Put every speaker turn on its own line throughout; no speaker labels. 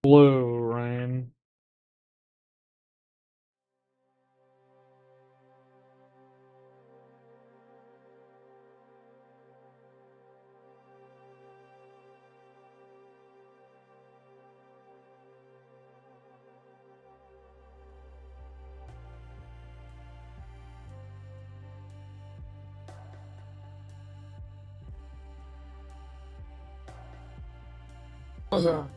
Hello, Ryan. Okay.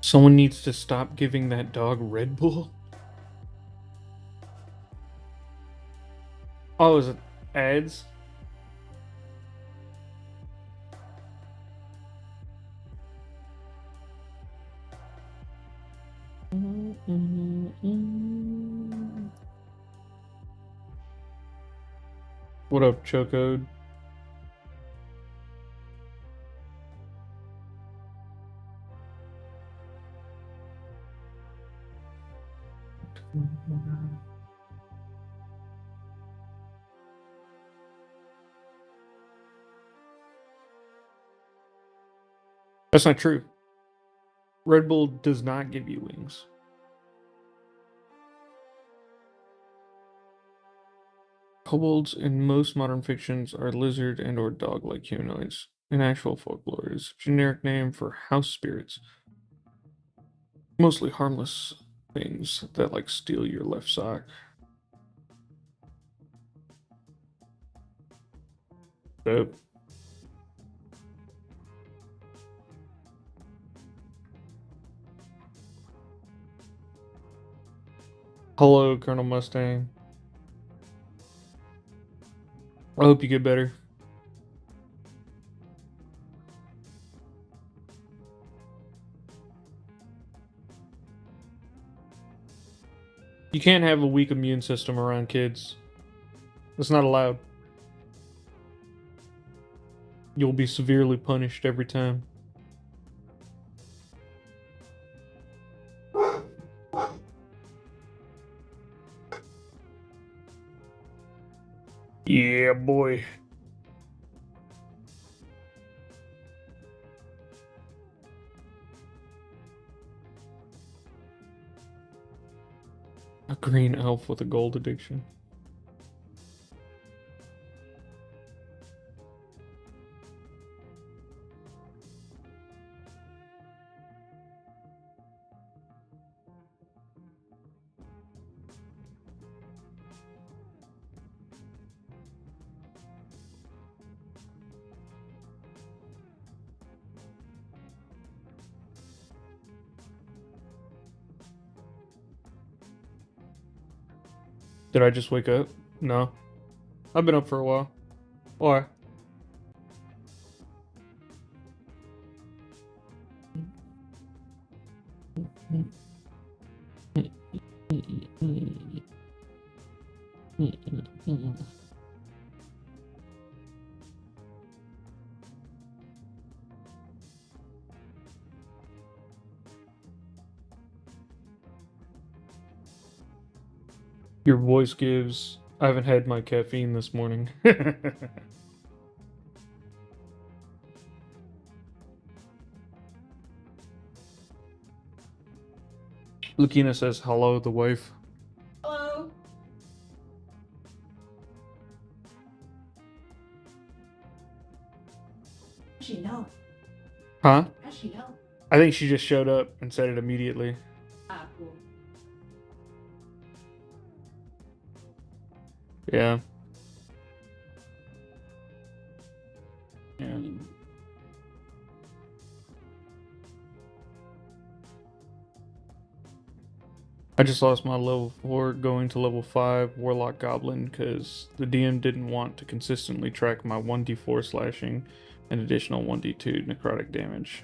Someone needs to stop giving that dog Red Bull. Oh, is it ads? What up, Chocode? That's not true. Red Bull does not give you wings. Kobolds in most modern fictions are lizard and or dog-like humanoids. In actual folklore, is a generic name for house spirits. Mostly harmless things that like steal your left sock. Dope. Hello, Colonel Mustang. I hope you get better. You can't have a weak immune system around kids. That's not allowed. You'll be severely punished every time. Yeah, boy. A green elf with a gold addiction. Did I just wake up? No. I've been up for a while. Why? Your voice gives. I haven't had my caffeine this morning. Lukina says hello, the wife.
Hello. How'd she know?
Huh?
How'd she know?
I think she just showed up and said it immediately.
Ah, cool.
Yeah. Yeah. I just lost my level 4 going to level 5 Warlock Goblin because the DM didn't want to consistently track my 1d4 slashing and additional 1d2 necrotic damage.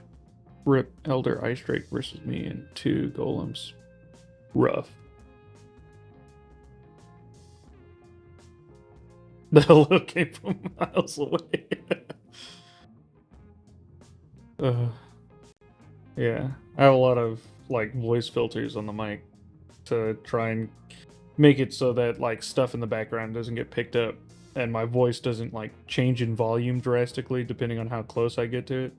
Rip Elder Ice Drake versus me and 2 golems. Rough. The hello came from miles away. Yeah, I have a lot of like voice filters on the mic to try and make it so that like stuff in the background doesn't get picked up and my voice doesn't like change in volume drastically depending on how close I get to it.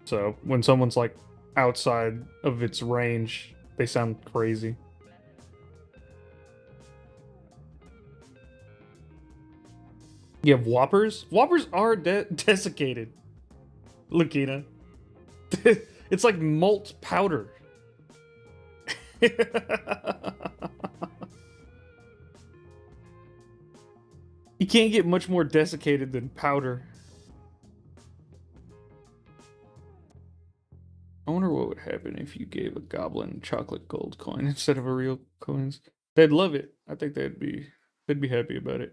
So when someone's like outside of its range, they sound crazy. You have whoppers? Whoppers are desiccated. Lakina. It's like malt powder. You can't get much more desiccated than powder. I wonder what would happen if you gave a goblin chocolate gold coin instead of a real coins. They'd love it. I think they'd be happy about it.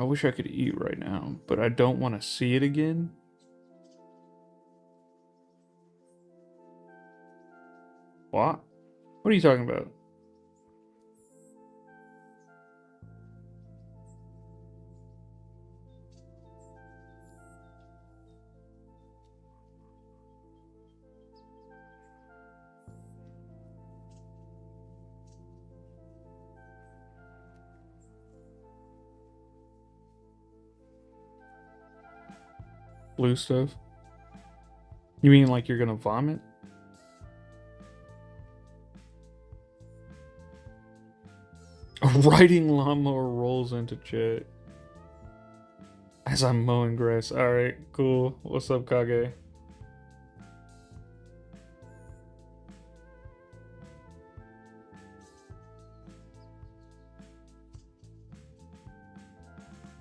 I wish I could eat right now, but I don't want to see it again. What? What are you talking about? Blue stuff? You mean like you're gonna vomit? A riding lawnmower rolls into chat as I'm mowing grass. Alright, cool. What's up, Kage?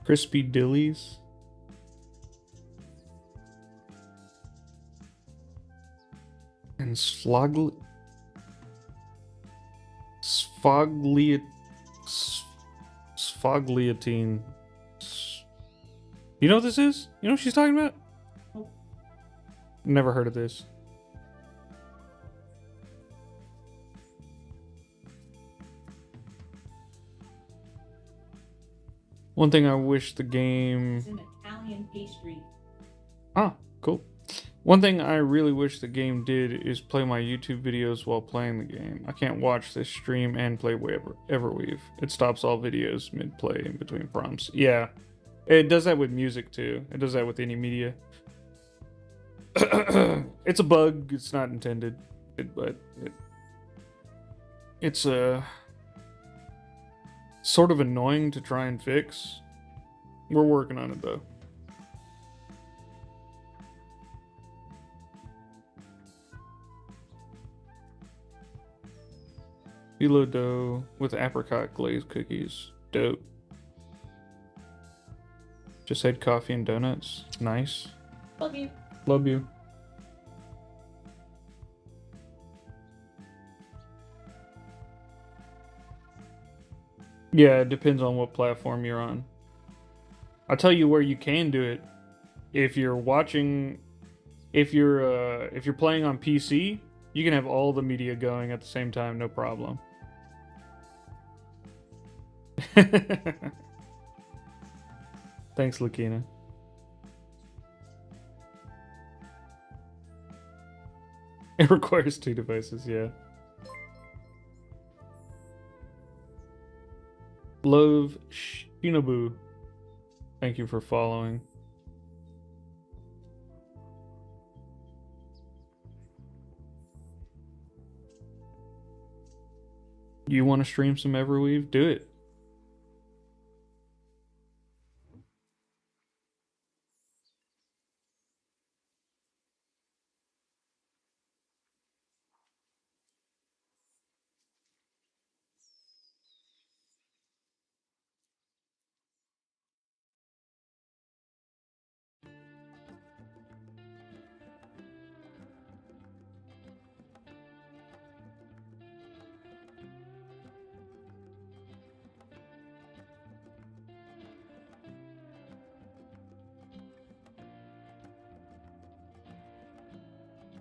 Crispy Dillies? And Sfogliatine. You know what this is? You know what she's talking about? Never heard of this. One thing I wish the game...
It's an Italian pastry.
Ah, cool. One thing I really wish the game did is play my YouTube videos while playing the game. I can't watch this stream and play Everweave. It stops all videos mid-play in between prompts. Yeah, it does that with music too. It does that with any media. It's a bug. It's not intended, it's sort of annoying to try and fix. We're working on it though. Phyllo dough with apricot glazed cookies. Dope. Just had coffee and donuts. Nice.
Love you.
Love you. Yeah, it depends on what platform you're on. I'll tell you where you can do it. If you're watching, if you're playing on PC, you can have all the media going at the same time, no problem. Thanks, Lakina. It requires 2 devices, yeah. Love Shinobu. Thank you for following. You want to stream some Everweave? Do it.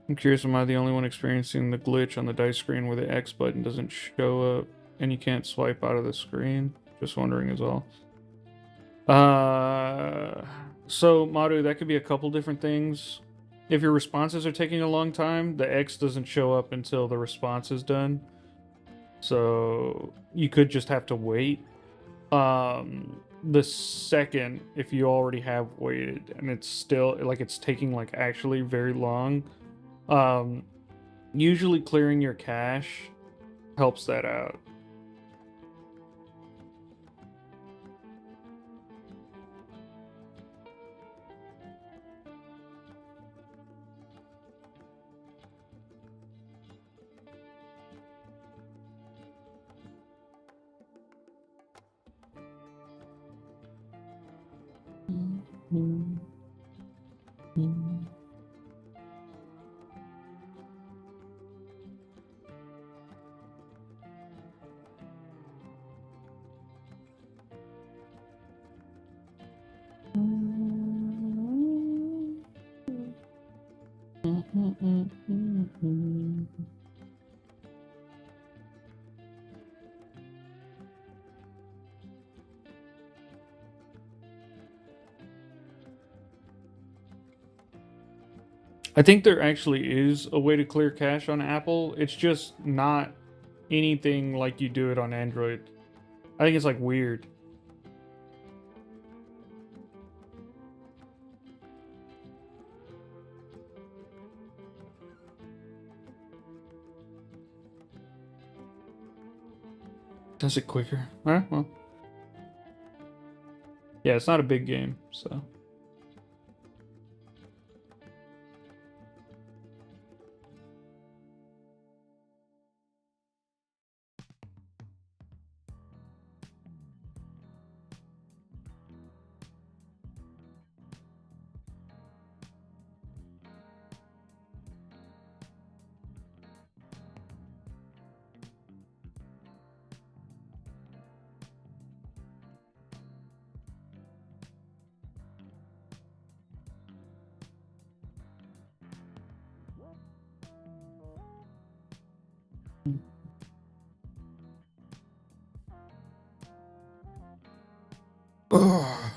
I'm curious, am I the only one experiencing the glitch on the dice screen where the X button doesn't show up and you can't swipe out of the screen? Just wondering is all. So Madu, that could be a couple different things. If your responses are taking a long time, the X doesn't show up until the response is done. So you could just have to wait. The second, if you already have waited and it's still like it's taking like actually very long, usually clearing your cache helps that out. I think there actually is a way to clear cache on Apple. It's just not anything like you do it on Android. I think it's like weird. Does it quicker? Alright, well. Yeah, it's not a big game, so. Ugh.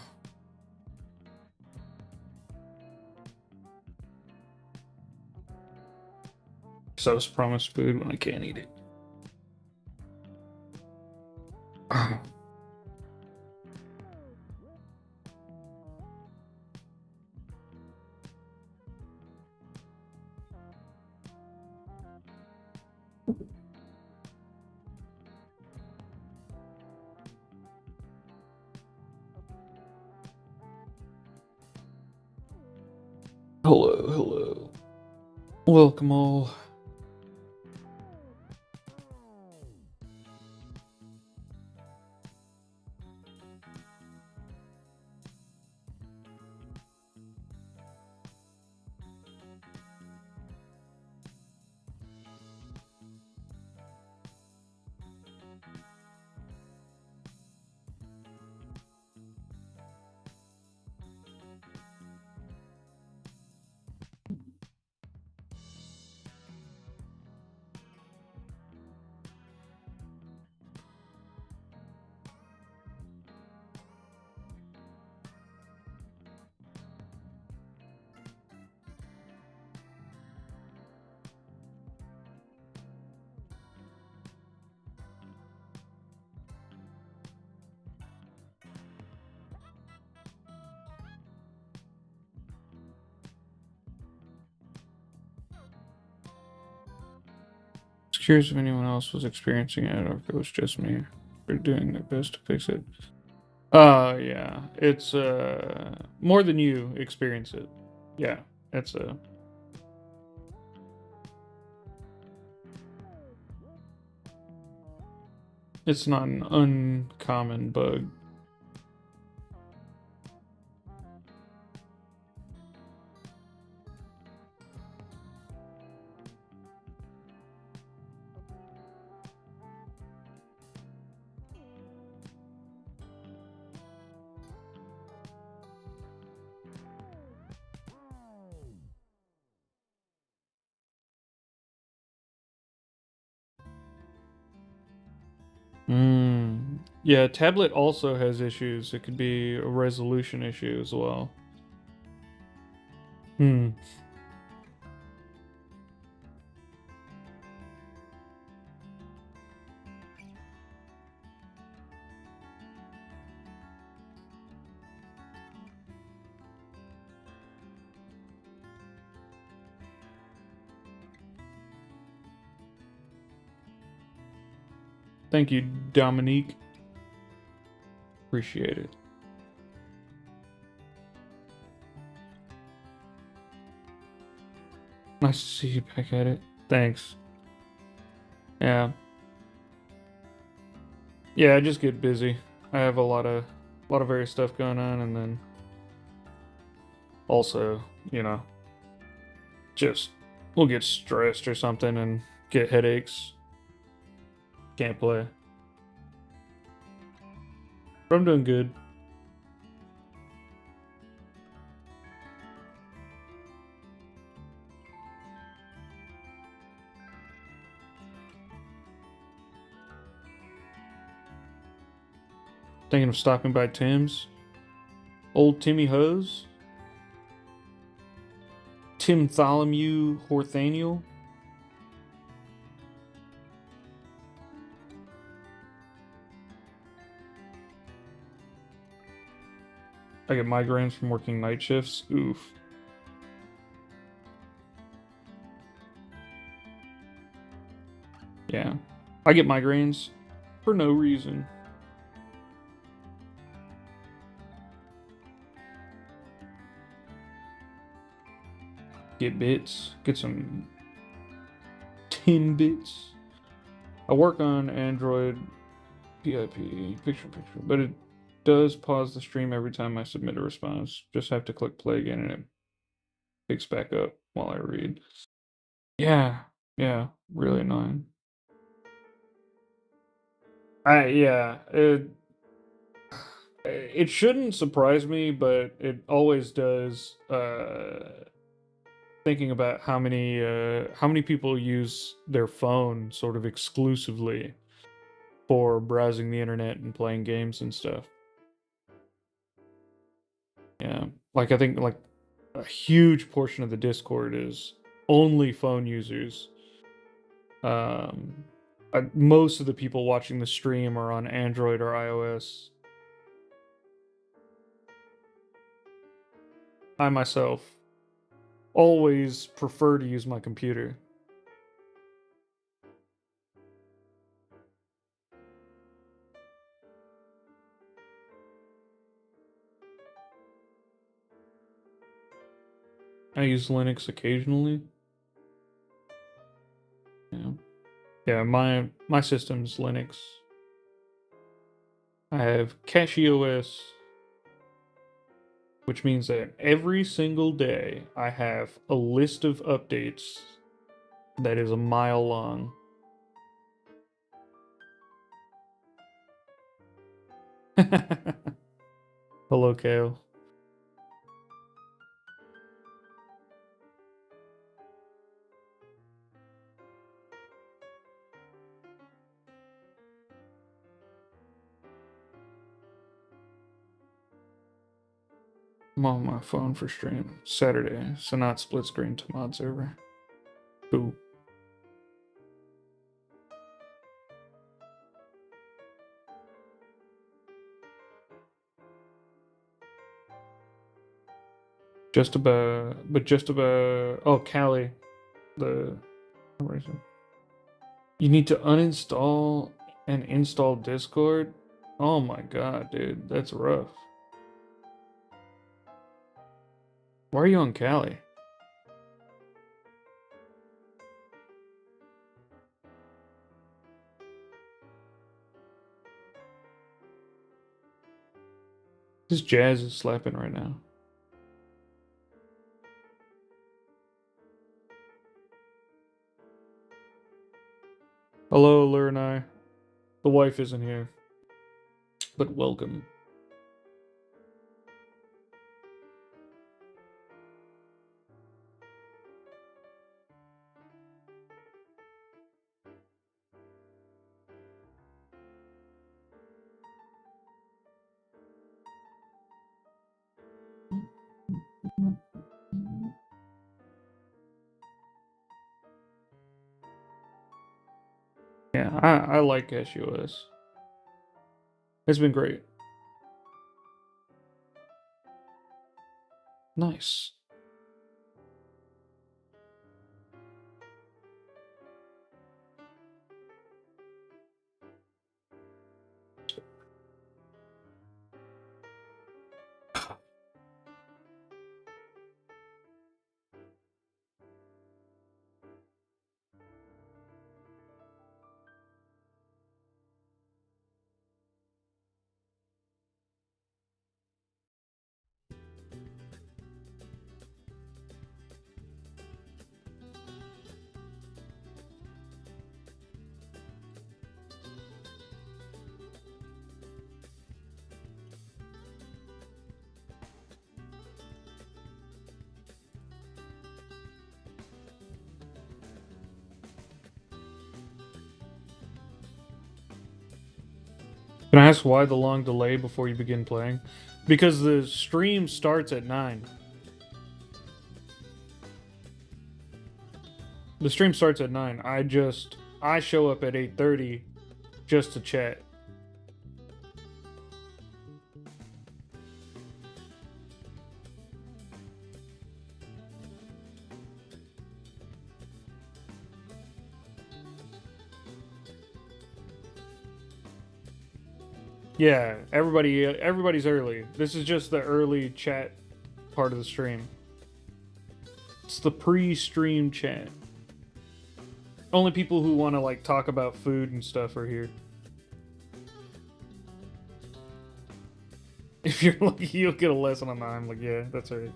So I was promised food when I can't eat it. Hello, hello. Welcome all. Just curious if anyone else was experiencing it or if it was just me. They're doing their best to fix it. Yeah. It's more than you experience it. Yeah. It's it's not an uncommon bug. Yeah, tablet also has issues. It could be a resolution issue as well. Hmm. Thank you, Dominique. Appreciate it. Nice to see you back at it. Thanks. Yeah. Yeah, I just get busy. I have a lot of various stuff going on, and then also, you know, just we'll get stressed or something and get headaches. Can't play. But I'm doing good. Thinking of stopping by Tim's. Old Timmy Hose. Timtholomew Horthaniel. I get migraines from working night shifts. Oof. Yeah. I get migraines for no reason. Get bits. Get some Timbits. I work on Android PIP, picture, but it does pause the stream every time I submit a response. Just have to click play again and it picks back up while I read. Yeah, yeah, really annoying. It shouldn't surprise me, but it always does. Thinking about how many people use their phone sort of exclusively for browsing the internet and playing games and stuff. Yeah, like I think like a huge portion of the Discord is only phone users. Um, Most of the people watching the stream are on Android or iOS. I myself always prefer to use my computer. I use Linux occasionally. Yeah, yeah. My system's Linux. I have CachyOS, which means that every single day I have a list of updates that is a mile long. Hello, Kale. I'm on my phone for stream Saturday, so not split screen to mod server. Cool. Just about, but just about. Oh, Callie, the you need to uninstall and install Discord. Oh my god, dude, that's rough. Why are you on Callie? This jazz is slapping right now. Hello, Lurnai. The wife isn't here, but welcome. I like CashOS. It's been great. Nice. Can I ask why the long delay before you begin playing? Because the stream starts at 9. The stream starts at 9. I show up at 8:30 just to chat. Yeah, everybody's early. This is just the early chat part of the stream. It's the pre-stream chat. Only people who want to like talk about food and stuff are here. If you're lucky, you'll get a lesson on that. I'm like, yeah, that's right.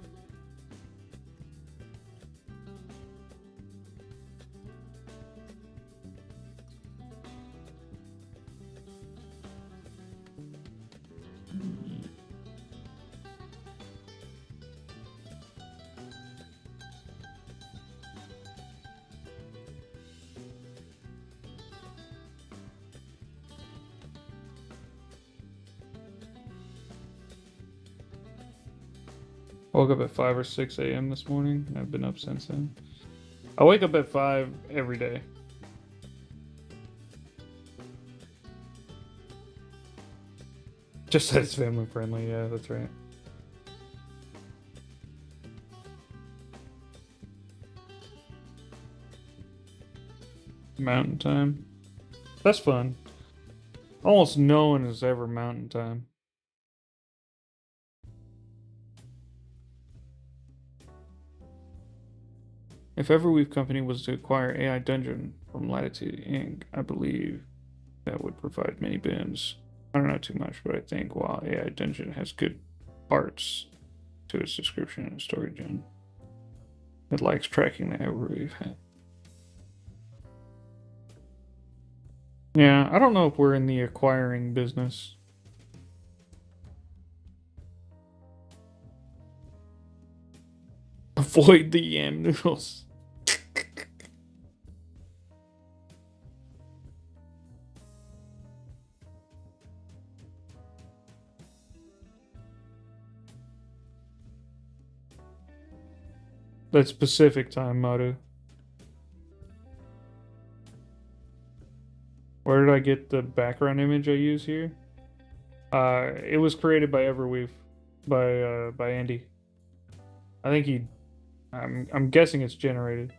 I woke up at 5 or 6 a.m. this morning. I've been up since then. I wake up at 5 every day. Just said it's family friendly. Yeah, that's right. Mountain time. That's fun. Almost no one is ever mountain time. If Everweave Company was to acquire AI Dungeon from Latitude Inc., I believe that would provide many boons. I don't know too much, but I think while AI Dungeon has good parts to its description and story gen, it likes tracking the Everweave hat. Yeah, I don't know if we're in the acquiring business. Avoid the yam noodles. That's Pacific time, Maru. Where did I get the background image I use here? It was created by Everweave, by Andy. I think he. I'm guessing it's generated.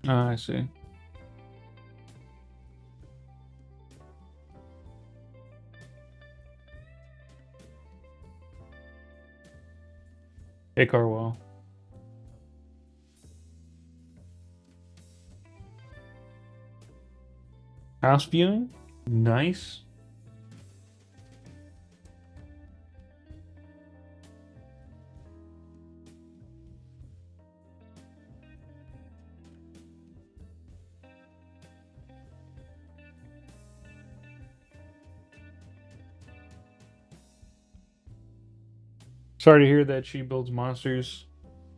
Ah, I see. Hey, Carwell. House viewing? Nice. Sorry to hear that she builds monsters.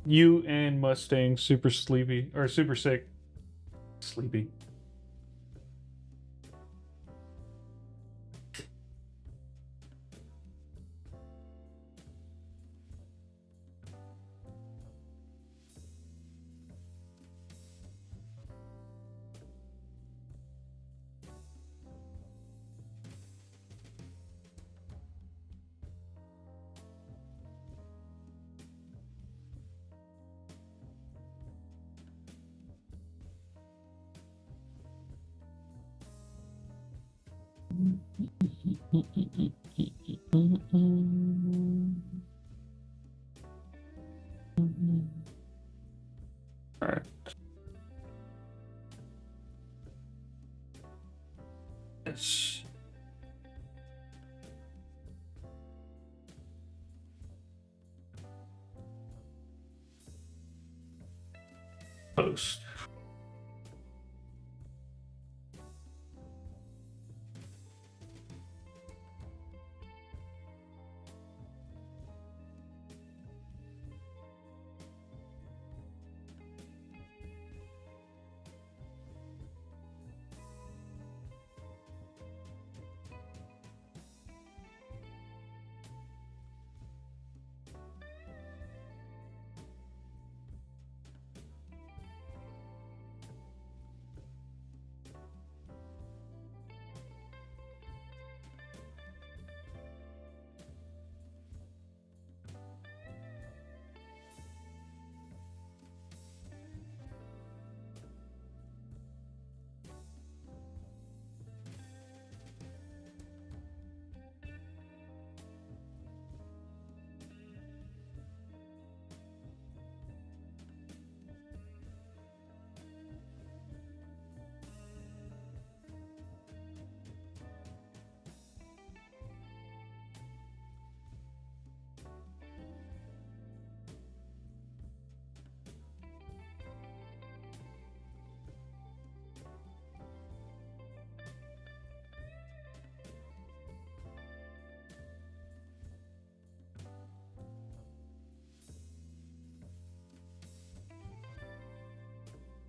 You and Mustang super sleepy or super sick. Sleepy. All right. Yes. Post.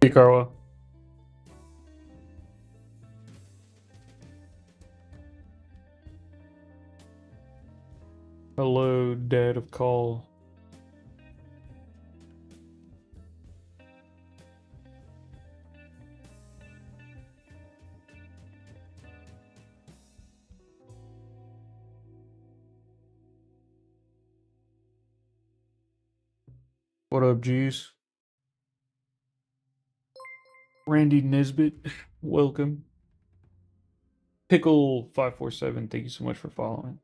Hey, Carwell. Hello, Dad of Call. What up, G's? Randy Nisbet, welcome. Pickle547, thank you so much for following.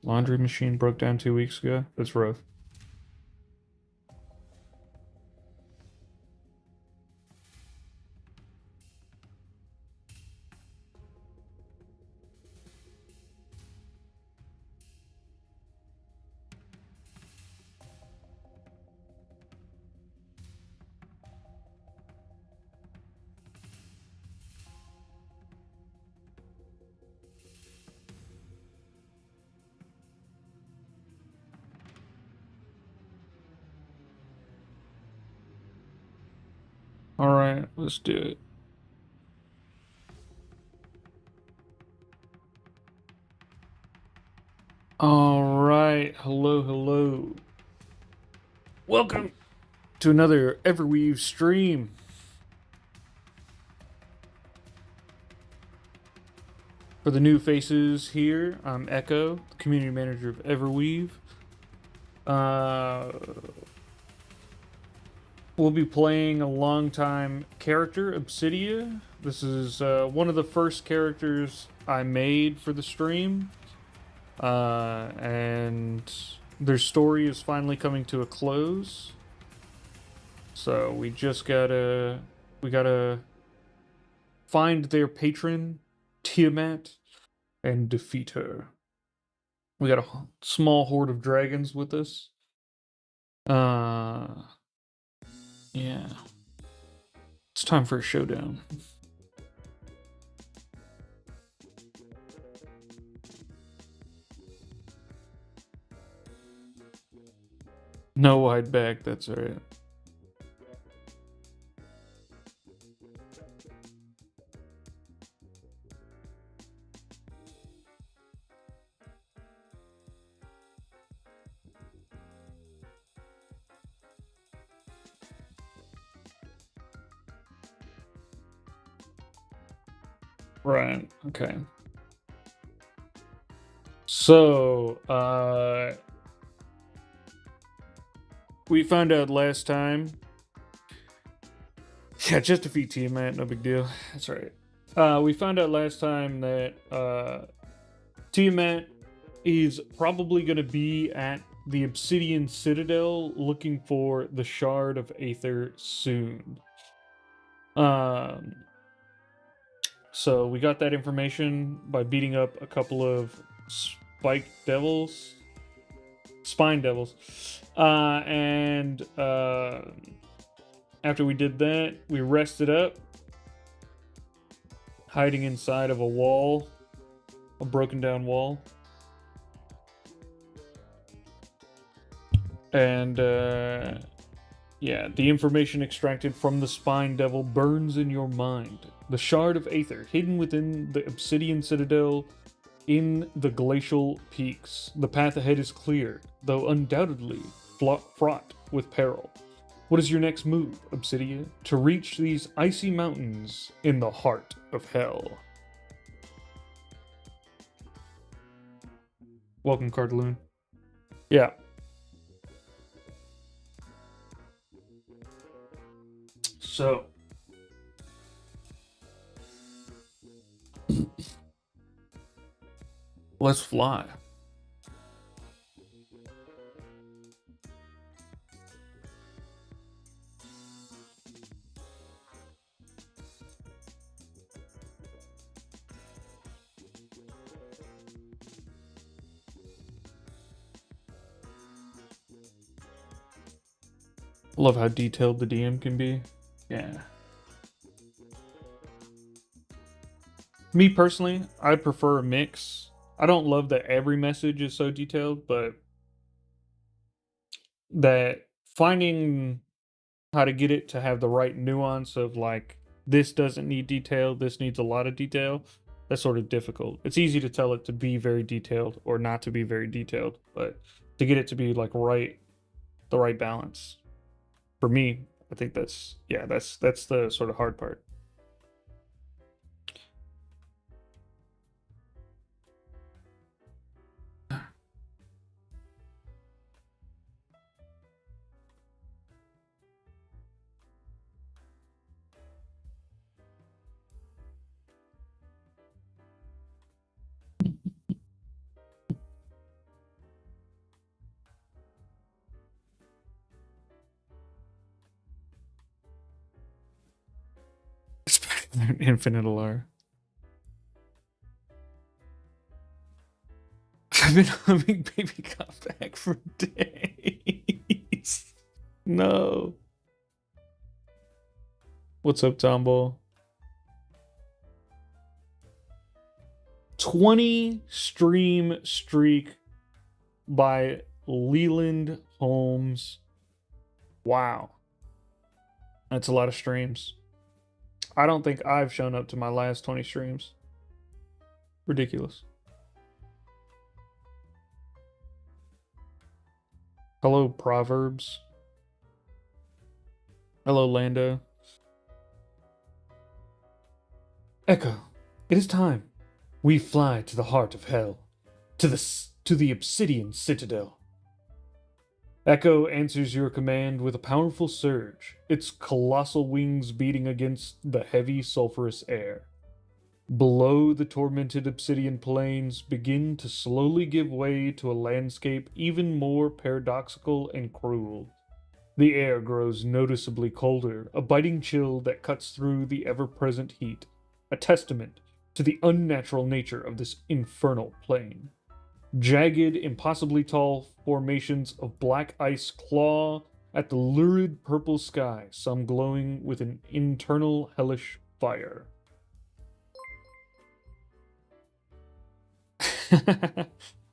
Laundry machine broke down 2 weeks ago. That's rough. All right, let's do it. All right, hello, hello. Welcome to another Everweave stream. For the new faces here, I'm Echo, the community manager of Everweave. We'll be playing a longtime character, Obsidia. This is one of the first characters I made for the stream. And their story is finally coming to a close. So we gotta find their patron, Tiamat, and defeat her. We got a small horde of dragons with us. Yeah. It's time for a showdown. No wide back, that's alright. Right, okay. So, we found out last time. Yeah, just defeat Tiamat, no big deal. That's right. We found out last time that Tiamat is probably going to be at the Obsidian Citadel looking for the Shard of Aether soon. So we got that information by beating up a couple of spine devils. And after we did that, we rested up, hiding inside of a wall, a broken down wall. And yeah, the information extracted from the Spine Devil burns in your mind. The Shard of Aether, hidden within the Obsidian Citadel in the glacial peaks. The path ahead is clear, though undoubtedly fraught with peril. What is your next move, Obsidia, to reach these icy mountains in the heart of hell? Welcome, Cardaloon. Yeah. So, let's fly. Love how detailed the DM can be. Yeah. Me personally, I prefer a mix. I don't love that every message is so detailed, but that finding how to get it to have the right nuance of like, this doesn't need detail, this needs a lot of detail, that's sort of difficult. It's easy to tell it to be very detailed or not to be very detailed, but to get it to be like the right balance. For me, I think that's the sort of hard part. Infinite alar. I've been humming Baby Got Back for days. No. What's up, Tombo? 20 stream streak by Leland Holmes. Wow. That's a lot of streams. I don't think I've shown up to my last 20 streams. Ridiculous. Hello, Proverbs. Hello, Lando. Echo, it is time. We fly to the heart of hell, to the Obsidian Citadel. Echo answers your command with a powerful surge, its colossal wings beating against the heavy sulfurous air. Below, the tormented obsidian plains begin to slowly give way to a landscape even more paradoxical and cruel. The air grows noticeably colder, a biting chill that cuts through the ever-present heat, a testament to the unnatural nature of this infernal plain. Jagged, impossibly tall formations of black ice claw at the lurid purple sky, some glowing with an internal hellish fire.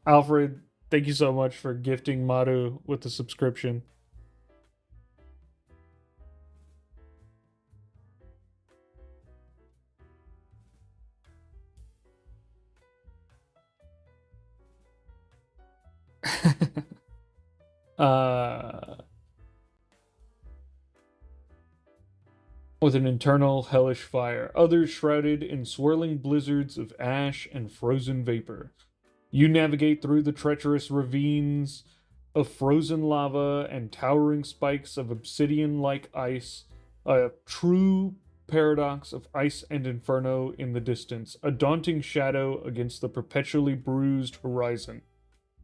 Alfred, thank you so much for gifting Madu with the subscription. With an internal hellish fire, others shrouded in swirling blizzards of ash and frozen vapor. You navigate through the treacherous ravines of frozen lava and towering spikes of obsidian like ice, a true paradox of ice and inferno in the distance, a daunting shadow against the perpetually bruised horizon.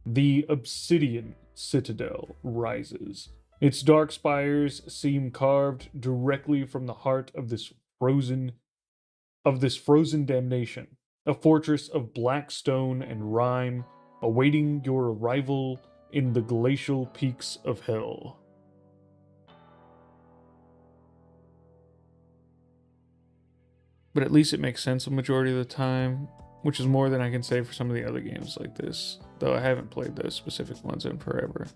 The Obsidian Citadel rises. Its dark spires seem carved directly from the heart of this frozen damnation, a fortress of black stone and rime, awaiting your arrival in the glacial peaks of hell. But at least it makes sense a majority of the time, which is more than I can say for some of the other games like this, though I haven't played those specific ones in forever.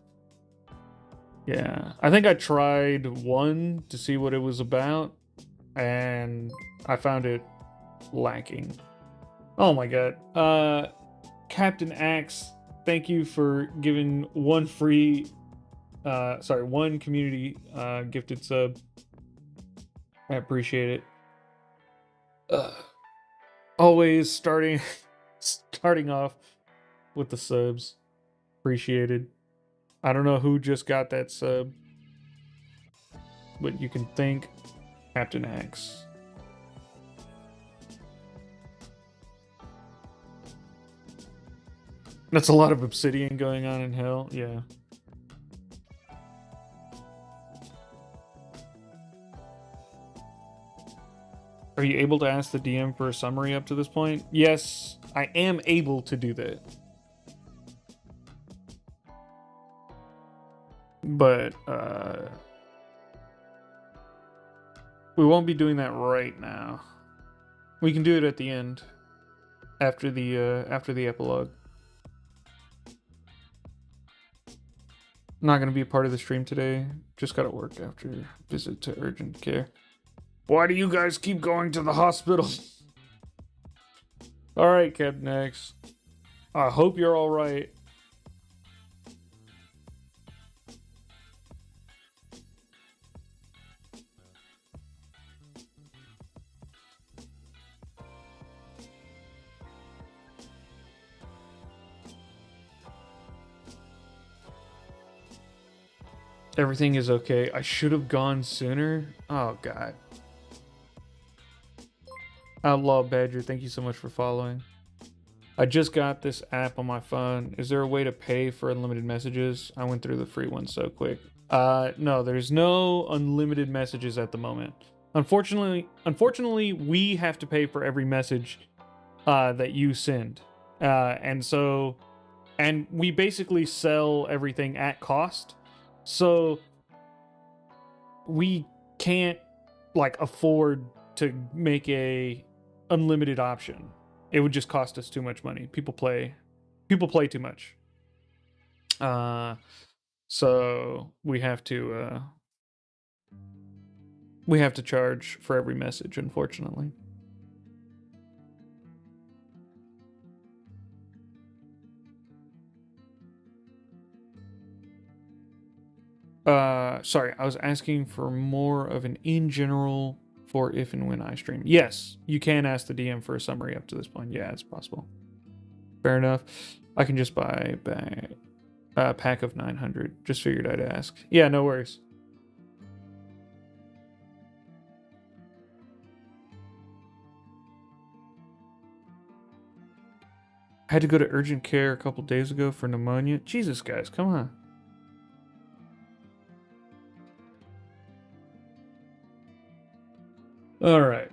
Yeah, I think I tried one to see what it was about, and I found it lacking. Oh my god. Captain Axe, thank you for giving one community gifted sub. I appreciate it. Always starting off with the subs. Appreciated. I don't know who just got that sub, but you can thank Captain Axe. That's a lot of obsidian going on in hell, yeah. Are you able to ask the DM for a summary up to this point? Yes, I am able to do that. But, we won't be doing that right now. We can do it at the end, after the epilogue. Not gonna be a part of the stream today. Just gotta work after visit to urgent care. Why do you guys keep going to the hospital? Alright, Captain X. I hope you're alright. Everything is okay. I should have gone sooner. Oh, God. Outlaw Badger, thank you so much for following. I just got this app on my phone. Is there a way to pay for unlimited messages? I went through the free one so quick. No, there's no unlimited messages at the moment. Unfortunately, we have to pay for every message that you send. And we basically sell everything at cost. So we can't afford to make a unlimited option. It would just cost us too much money. People play too much. So we have to charge for every message, unfortunately. Sorry, I was asking for more of an in general for if and when I stream. Yes, you can ask the DM for a summary up to this point. Yeah, it's possible. Fair enough. I can just buy a pack of 900. Just figured I'd ask. Yeah, no worries. I had to go to urgent care a couple days ago for pneumonia. Jesus, guys, come on. All right.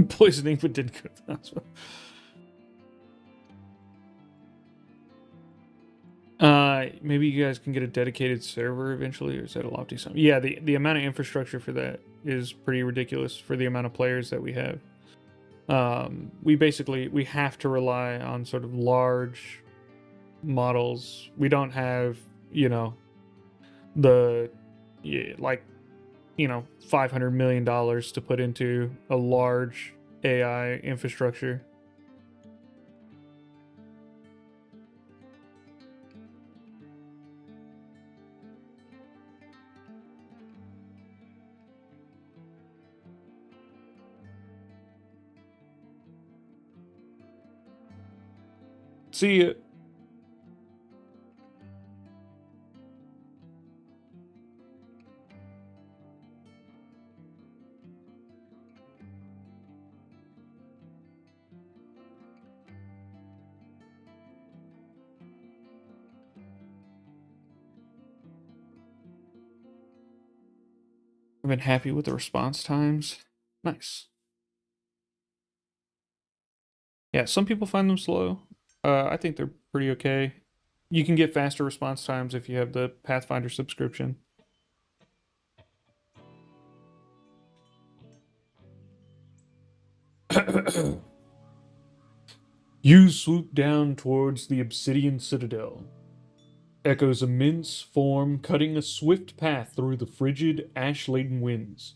Poisoning, but didn't go to the hospital. Maybe you guys can get a dedicated server eventually, or is that a lofty sum? Yeah, the amount of infrastructure for that is pretty ridiculous for the amount of players that we have. We have to rely on sort of large models. We don't have, the $500 million to put into a large AI infrastructure. See ya. I've been happy with the response times. Nice. Yeah, some people find them slow. I think they're pretty okay. You can get faster response times if you have the Pathfinder subscription. You swoop down towards the Obsidian Citadel. Echo's immense form cutting a swift path through the frigid, ash-laden winds.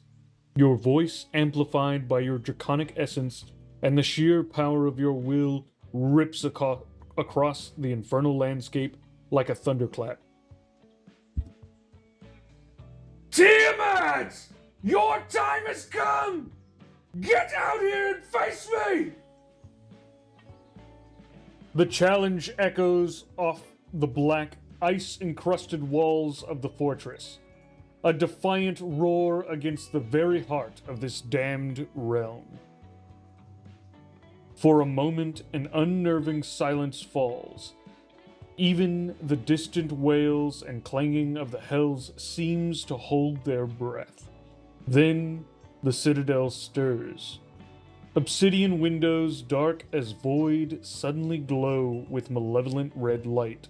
Your voice, amplified by your draconic essence and the sheer power of your will, rips across the infernal landscape like a thunderclap. Tiamat! Your time has come! Get out here and face me! The challenge echoes off the black, ice-encrusted walls of the fortress. A defiant roar against the very heart of this damned realm. For a moment, an unnerving silence falls. Even the distant wails and clanging of the hells seems to hold their breath. Then, the citadel stirs. Obsidian windows, dark as void, suddenly glow with malevolent red light.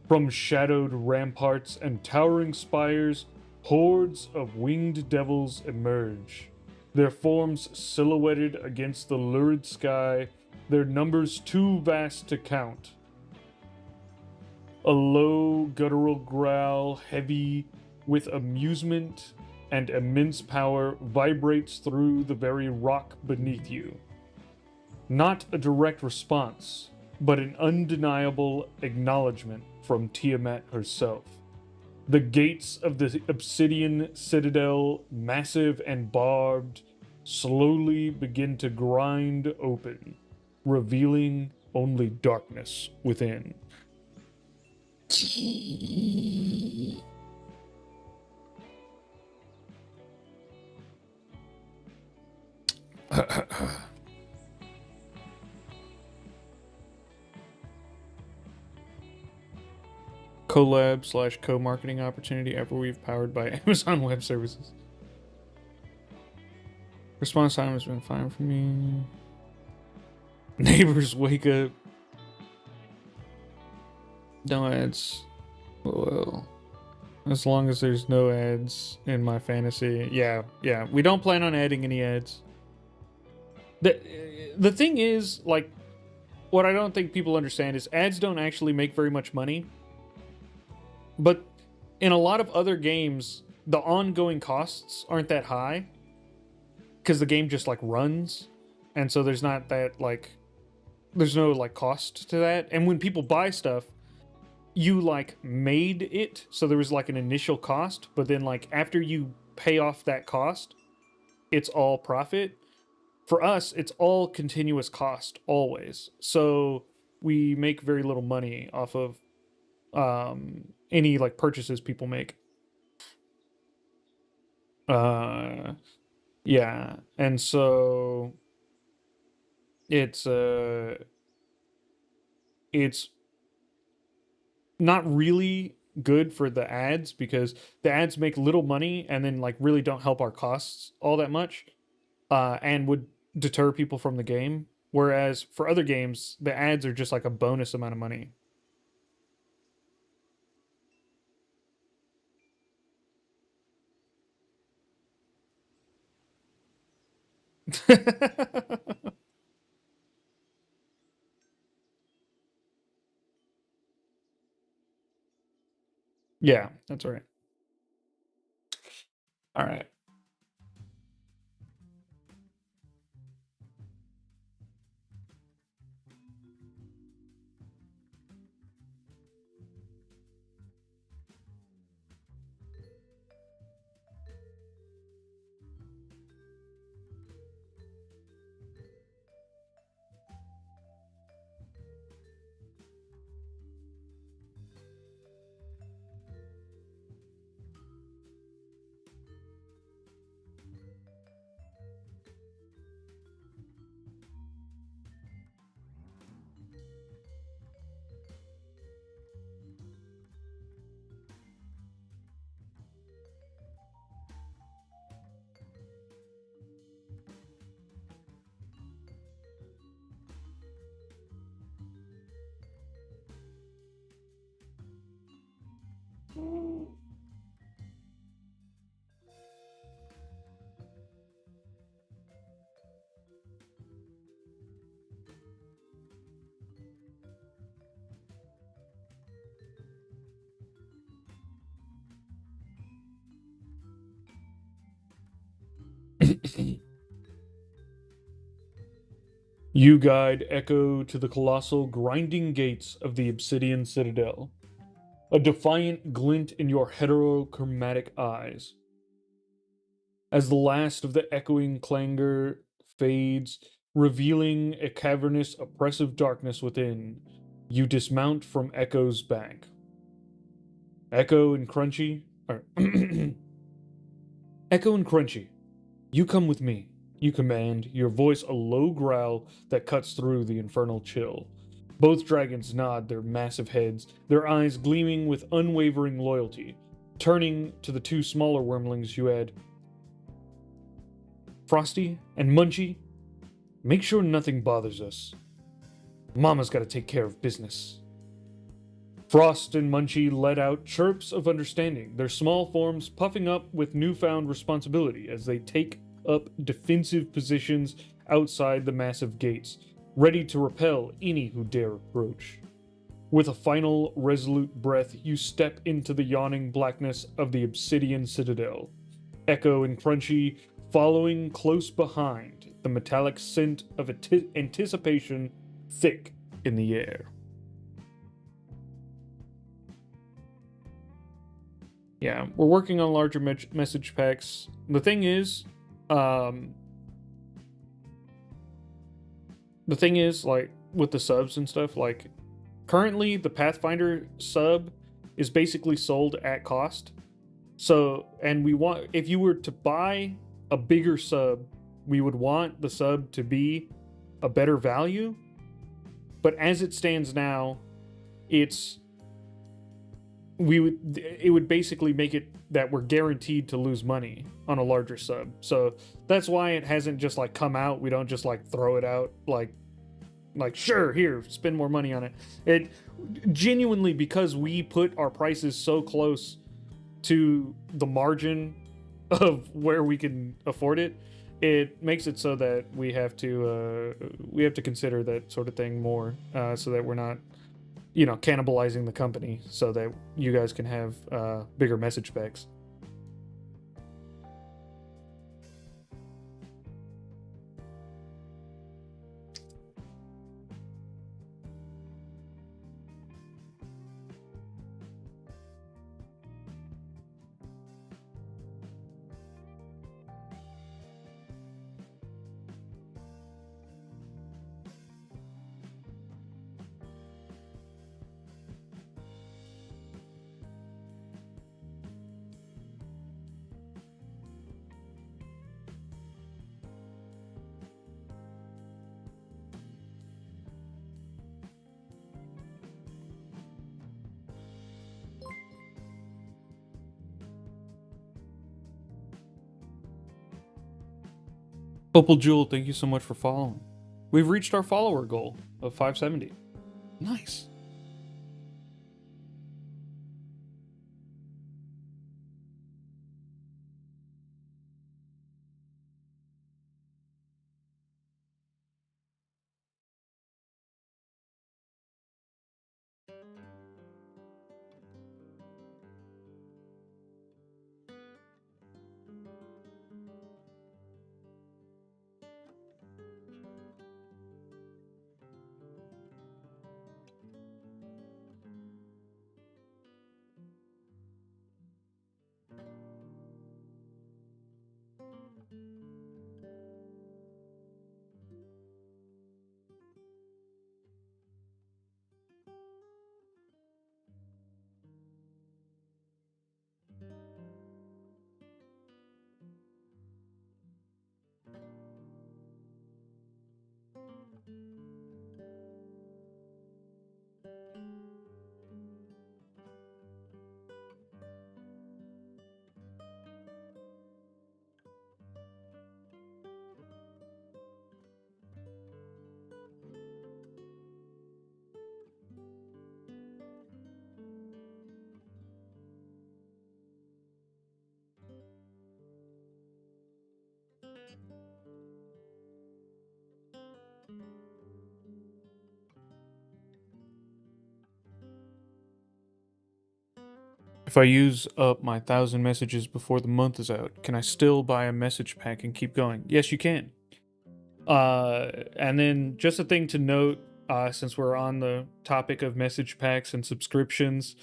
From shadowed ramparts and towering spires, hordes of winged devils emerge. Their forms silhouetted against the lurid sky, their numbers too vast to count. A low, guttural growl, heavy with amusement, and immense power vibrates through the very rock beneath you. Not a direct response, but an undeniable acknowledgement from Tiamat herself. The gates of the Obsidian Citadel, massive and barbed, slowly begin to grind open, revealing only darkness within. Collab / co-marketing opportunity Everweave powered by Amazon Web Services. Response time has been fine for me. Neighbors wake up. No ads. Well, as long as there's no ads in my fantasy. Yeah. We don't plan on adding any ads. The thing is, like, what I don't think people understand is ads don't actually make very much money. But in a lot of other games, the ongoing costs aren't that high because the game just like runs, and so there's not that like there's no like cost to that. And when people buy stuff, you like made it, so there was like an initial cost, but then like after you pay off that cost, it's all profit. For us, it's all continuous cost always. So we make very little money off of any like purchases people make. Yeah, and so it's not really good for the ads because the ads make little money and then like really don't help our costs all that much, and would deter people from the game. Whereas for other games, the ads are just like a bonus amount of money. Yeah, that's right. All right. You guide Echo to the colossal grinding gates of the Obsidian Citadel, a defiant glint in your heterochromatic eyes. As the last of the echoing clangor fades, revealing a cavernous, oppressive darkness within, you dismount from Echo's back. Echo and Crunchy, Echo and Crunchy, you come with me, you command, your voice a low growl that cuts through the infernal chill. Both dragons nod their massive heads, their eyes gleaming with unwavering loyalty. Turning to the two smaller wormlings, you add, Frosty and Munchie, make sure nothing bothers us. Mama's gotta take care of business. Frost and Munchie let out chirps of understanding, their small forms puffing up with newfound responsibility as they take up defensive positions outside the massive gates, ready to repel any who dare approach. With a final resolute breath, you step into the yawning blackness of the Obsidian Citadel. echo and crunchy, following close behind, the metallic scent of anticipation thick in the air. Yeah, we're working on larger message packs. The thing is, like, with the subs and stuff, like, currently the Pathfinder sub is basically sold at cost. So, and we want, if you were to buy a bigger sub, we would want the sub to be a better value. But as it stands now, it would basically make it that we're guaranteed to lose money on a larger sub. So that's why it hasn't just like come out. We don't just like throw it out like sure, here, spend more money on it. It genuinely, because we put our prices so close to the margin of where we can afford it, it makes it so that we have to consider that sort of thing more, so that we're not, cannibalizing the company, so that you guys can have bigger message packs. Opal Jewel, thank you so much for following. We've reached our follower goal of 570. Nice. If I use up my 1,000 messages before the month is out, can I still buy a message pack and keep going? Yes, you can. And then just a thing to note, since we're on the topic of message packs and subscriptions,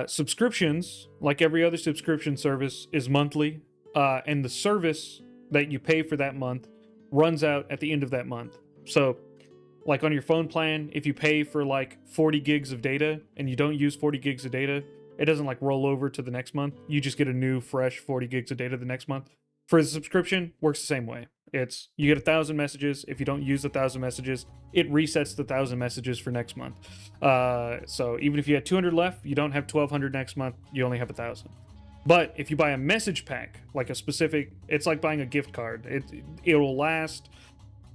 subscriptions, like every other subscription service, is monthly, and the service that you pay for that month runs out at the end of that month. So, like on your phone plan, if you pay for like 40 gigs of data and you don't use 40 gigs of data, it doesn't like roll over to the next month. You just get a new fresh 40 gigs of data the next month. For the subscription, works the same way. It's, you get 1,000 messages. If you don't use the 1,000 messages, it resets the 1,000 messages for next month. So even if you had 200 left, you don't have 1,200 next month. You only have 1,000. But if you buy a message pack, like a specific, it's like buying a gift card. It'll last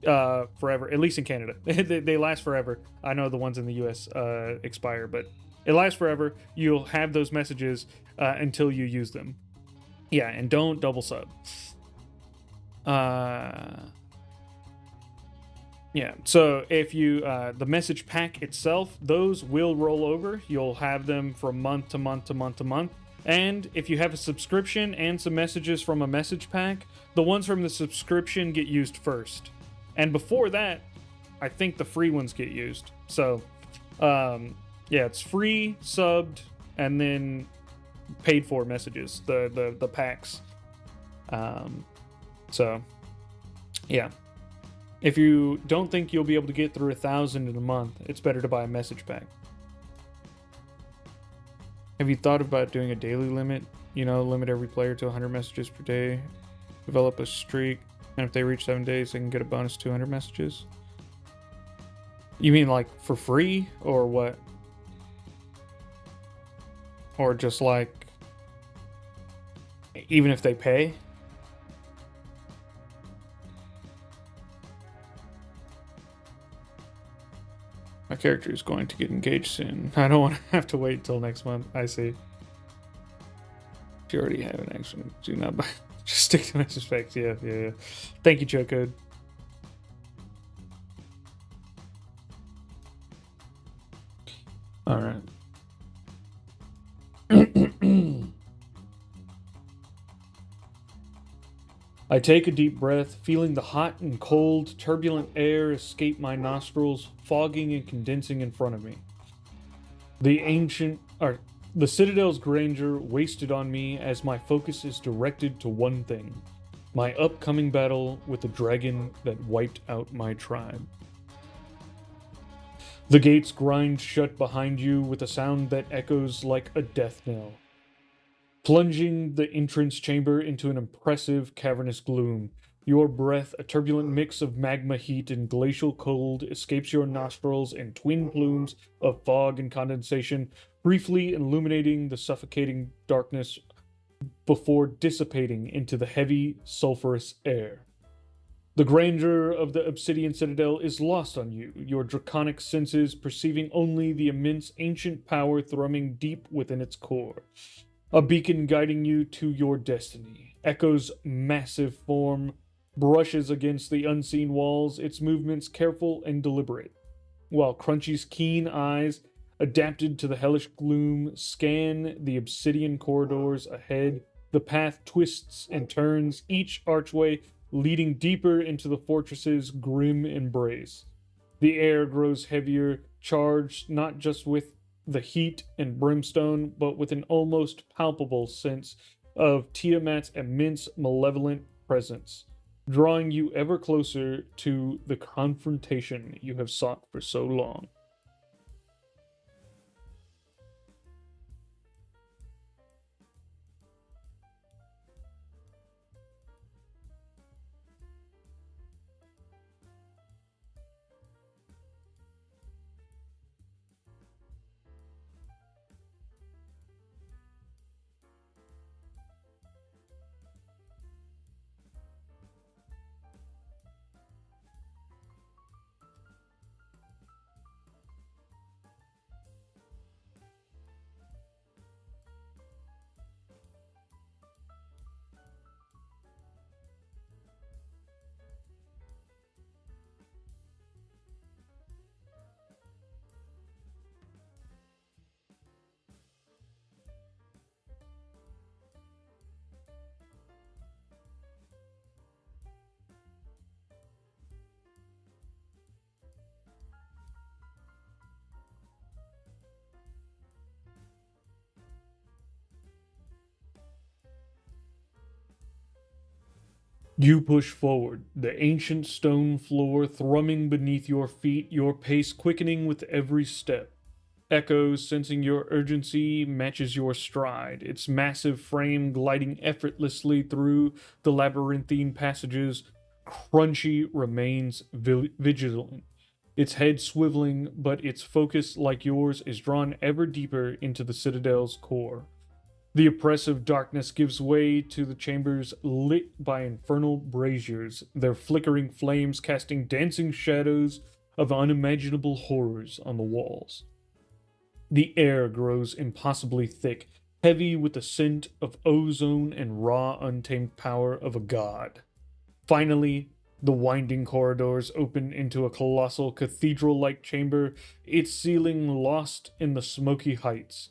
forever, at least in Canada. They last forever. I know the ones in the US expire, but it lasts forever. You'll have those messages until you use them. Yeah, and don't double sub. Yeah, so if you, the message pack itself, those will roll over. You'll have them from month to month to month to month. And if you have a subscription and some messages from a message pack, the ones from the subscription get used first. And before that, I think the free ones get used. So, yeah, it's free, subbed, and then paid for messages, the packs. So, yeah. If you don't think you'll be able to get through 1,000 in a month, it's better to buy a message pack. Have you thought about doing a daily limit? You know, limit every player to 100 messages per day. Develop a streak, and if they reach 7 days, they can get a bonus 200 messages. You mean like for free, or what? Or just like, even if they pay? My character is going to get engaged soon. I don't want to have to wait till next month. I see. If you already have an action, do not buy. Just stick to message specs. Yeah. Thank you, Chocode. All right. I take a deep breath, feeling the hot and cold, turbulent air escape my nostrils, fogging and condensing in front of me. The Citadel's grandeur wasted on me as my focus is directed to one thing: my upcoming battle with the dragon that wiped out my tribe. The gates grind shut behind you with a sound that echoes like a death knell, plunging the entrance chamber into an impressive cavernous gloom. Your breath, a turbulent mix of magma heat and glacial cold, escapes your nostrils in twin plumes of fog and condensation, briefly illuminating the suffocating darkness before dissipating into the heavy, sulphurous air. The grandeur of the Obsidian Citadel is lost on you, your draconic senses perceiving only the immense ancient power thrumming deep within its core. A beacon guiding you to your destiny. Echo's massive form brushes against the unseen walls, its movements careful and deliberate, while Crunchy's keen eyes, adapted to the hellish gloom, scan the obsidian corridors ahead. The path twists and turns, each archway leading deeper into the fortress's grim embrace. The air grows heavier, charged not just with the heat and brimstone, but with an almost palpable sense of Tiamat's immense malevolent presence, drawing you ever closer to the confrontation you have sought for so long. You push forward, the ancient stone floor thrumming beneath your feet, your pace quickening with every step. Echoes, sensing your urgency, matches your stride, its massive frame gliding effortlessly through the labyrinthine passages. Crunchy remains vigilant, its head swiveling, but its focus, like yours, is drawn ever deeper into the Citadel's core. The oppressive darkness gives way to the chambers lit by infernal braziers, their flickering flames casting dancing shadows of unimaginable horrors on the walls. The air grows impossibly thick, heavy with the scent of ozone and raw, untamed power of a god. Finally, the winding corridors open into a colossal cathedral-like chamber, its ceiling lost in the smoky heights.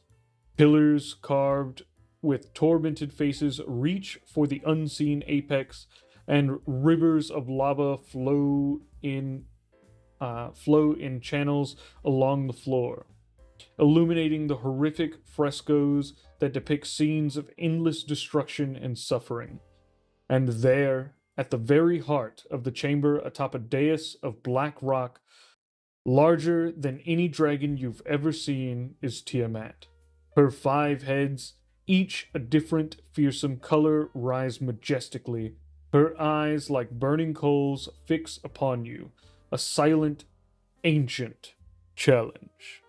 Pillars carved with tormented faces reach for the unseen apex, and rivers of lava flow in channels along the floor, illuminating the horrific frescoes that depict scenes of endless destruction and suffering. And there, at the very heart of the chamber atop a dais of black rock, larger than any dragon you've ever seen, is Tiamat. Her 5 heads, each a different fearsome color, rise majestically. Her eyes, like burning coals, fix upon you, a silent, ancient challenge.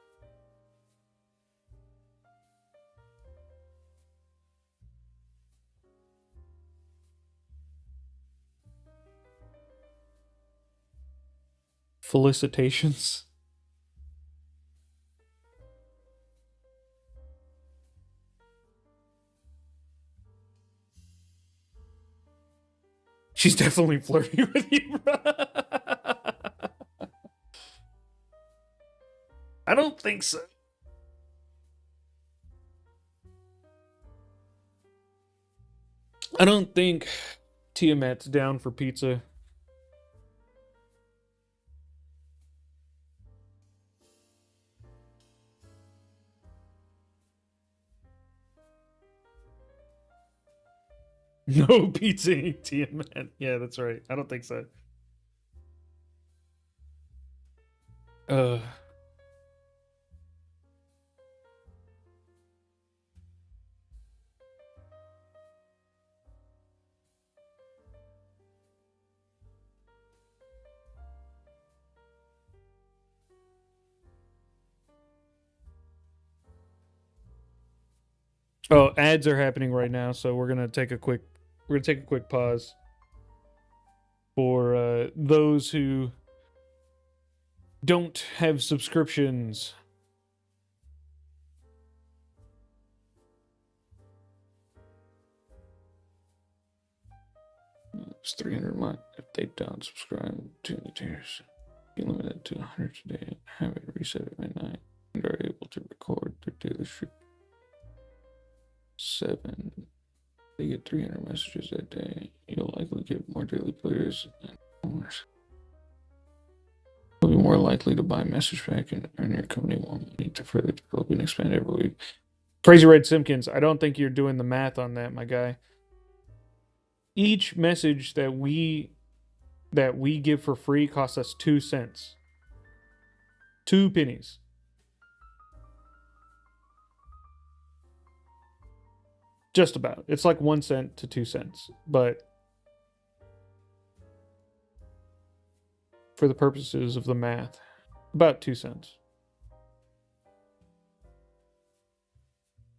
Felicitations. She's definitely flirting with you, bro. I don't think so. I don't think Tiamat's down for pizza. No pizza eating Tiamat. Yeah, that's right. I don't think so. Uh. Oh, ads are happening right now, so we're gonna take a quick pause for those who don't have subscriptions. It's 300 a month if they don't subscribe to the tiers. Be limited to 100 today. Have it reset at midnight and are able to record their daily stream. 7. They get 300 messages that day. You'll likely get more daily players and owners. You'll be more likely to buy message pack and earn your company more money to further develop and expand every week. Crazy Red Simpkins, I don't think you're doing the math on that, my guy. Each message that we give for free costs us 2 cents. 2 pennies. Just about. It's like 1 cent to 2 cents, but for the purposes of the math, about 2 cents.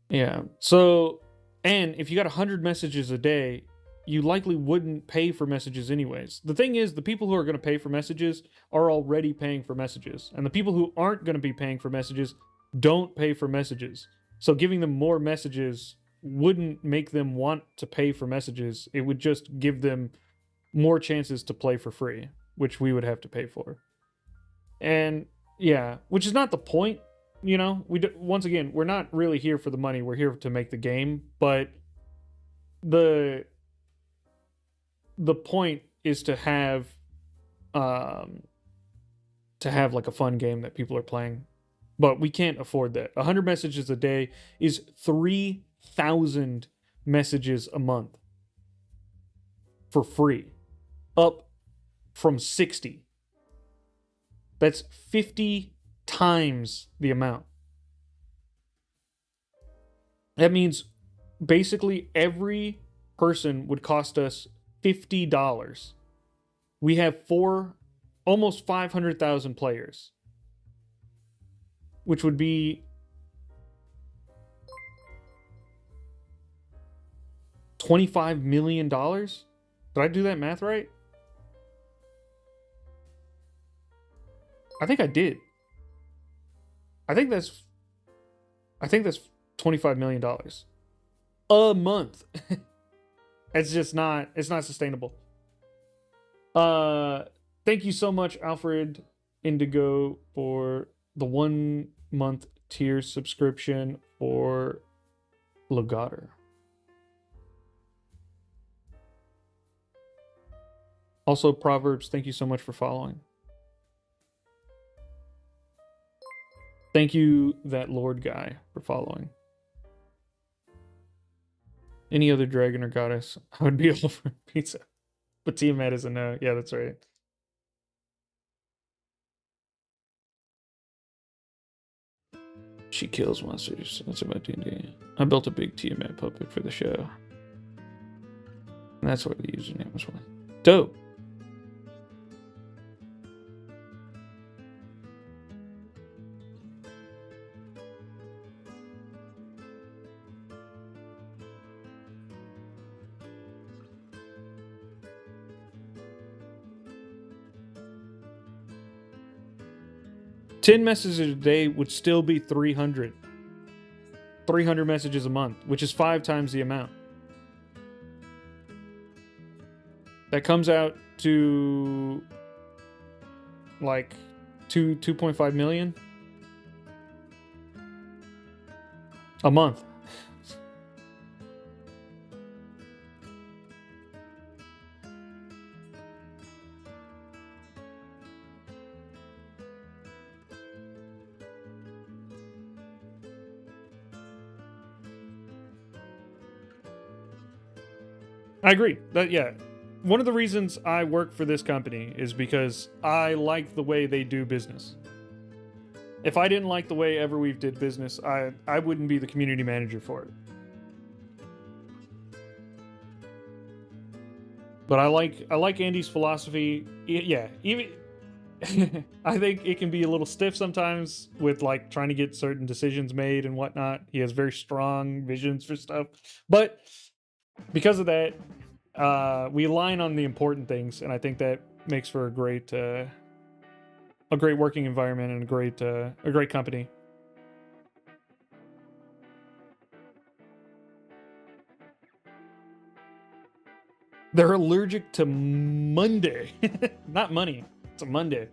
Yeah. So, and if you got 100 messages a day, you likely wouldn't pay for messages anyways. The thing is, the people who are going to pay for messages are already paying for messages. And the people who aren't going to be paying for messages don't pay for messages. So giving them more messages wouldn't make them want to pay for messages. It would just give them more chances to play for free, which we would have to pay for. And yeah, which is not the point. You know, once again, we're not really here for the money. We're here to make the game, but the point is to have like a fun game that people are playing. But we can't afford that. 100 messages a day is 3,000 messages a month for free, up from 60. That's 50 times the amount. That means basically every person would cost us $50. We have almost 500,000 players, which would be $25 million. Did I do that math right? I think I did. I think that's $25 million a month. It's not sustainable. Thank you so much, Alfred Indigo, for the 1 month tier subscription for Logatter. Also, Proverbs, thank you so much for following. Thank you, that Lord guy, for following. Any other dragon or goddess, I would be all for pizza. But Tiamat is a no. Yeah, that's right. She kills monsters. That's about D&D. I built a big Tiamat puppet for the show. And that's what the username was for. Dope. $10 messages a day would still be 300. 300 messages a month, which is 5 times the amount. That comes out to like 2.5 million a month. I agree. Yeah. One of the reasons I work for this company is because I like the way they do business. If I didn't like the way Everweave did business, I wouldn't be the community manager for it. But I like Andy's philosophy. Yeah, even I think it can be a little stiff sometimes with like trying to get certain decisions made and whatnot. He has very strong visions for stuff, but because of that, we align on the important things, and I think that makes for a great working environment and a great company. They're allergic to Monday, not money. It's a Monday.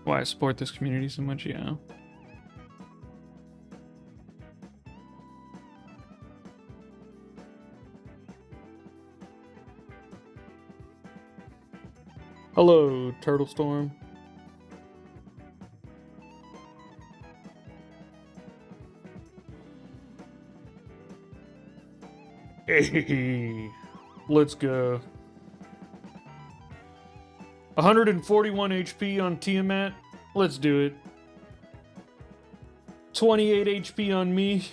Why I support this community so much, yeah. Hello, Turtle Storm. Hey, let's go. 141 HP on Tiamat. Let's do it. 28 HP on me.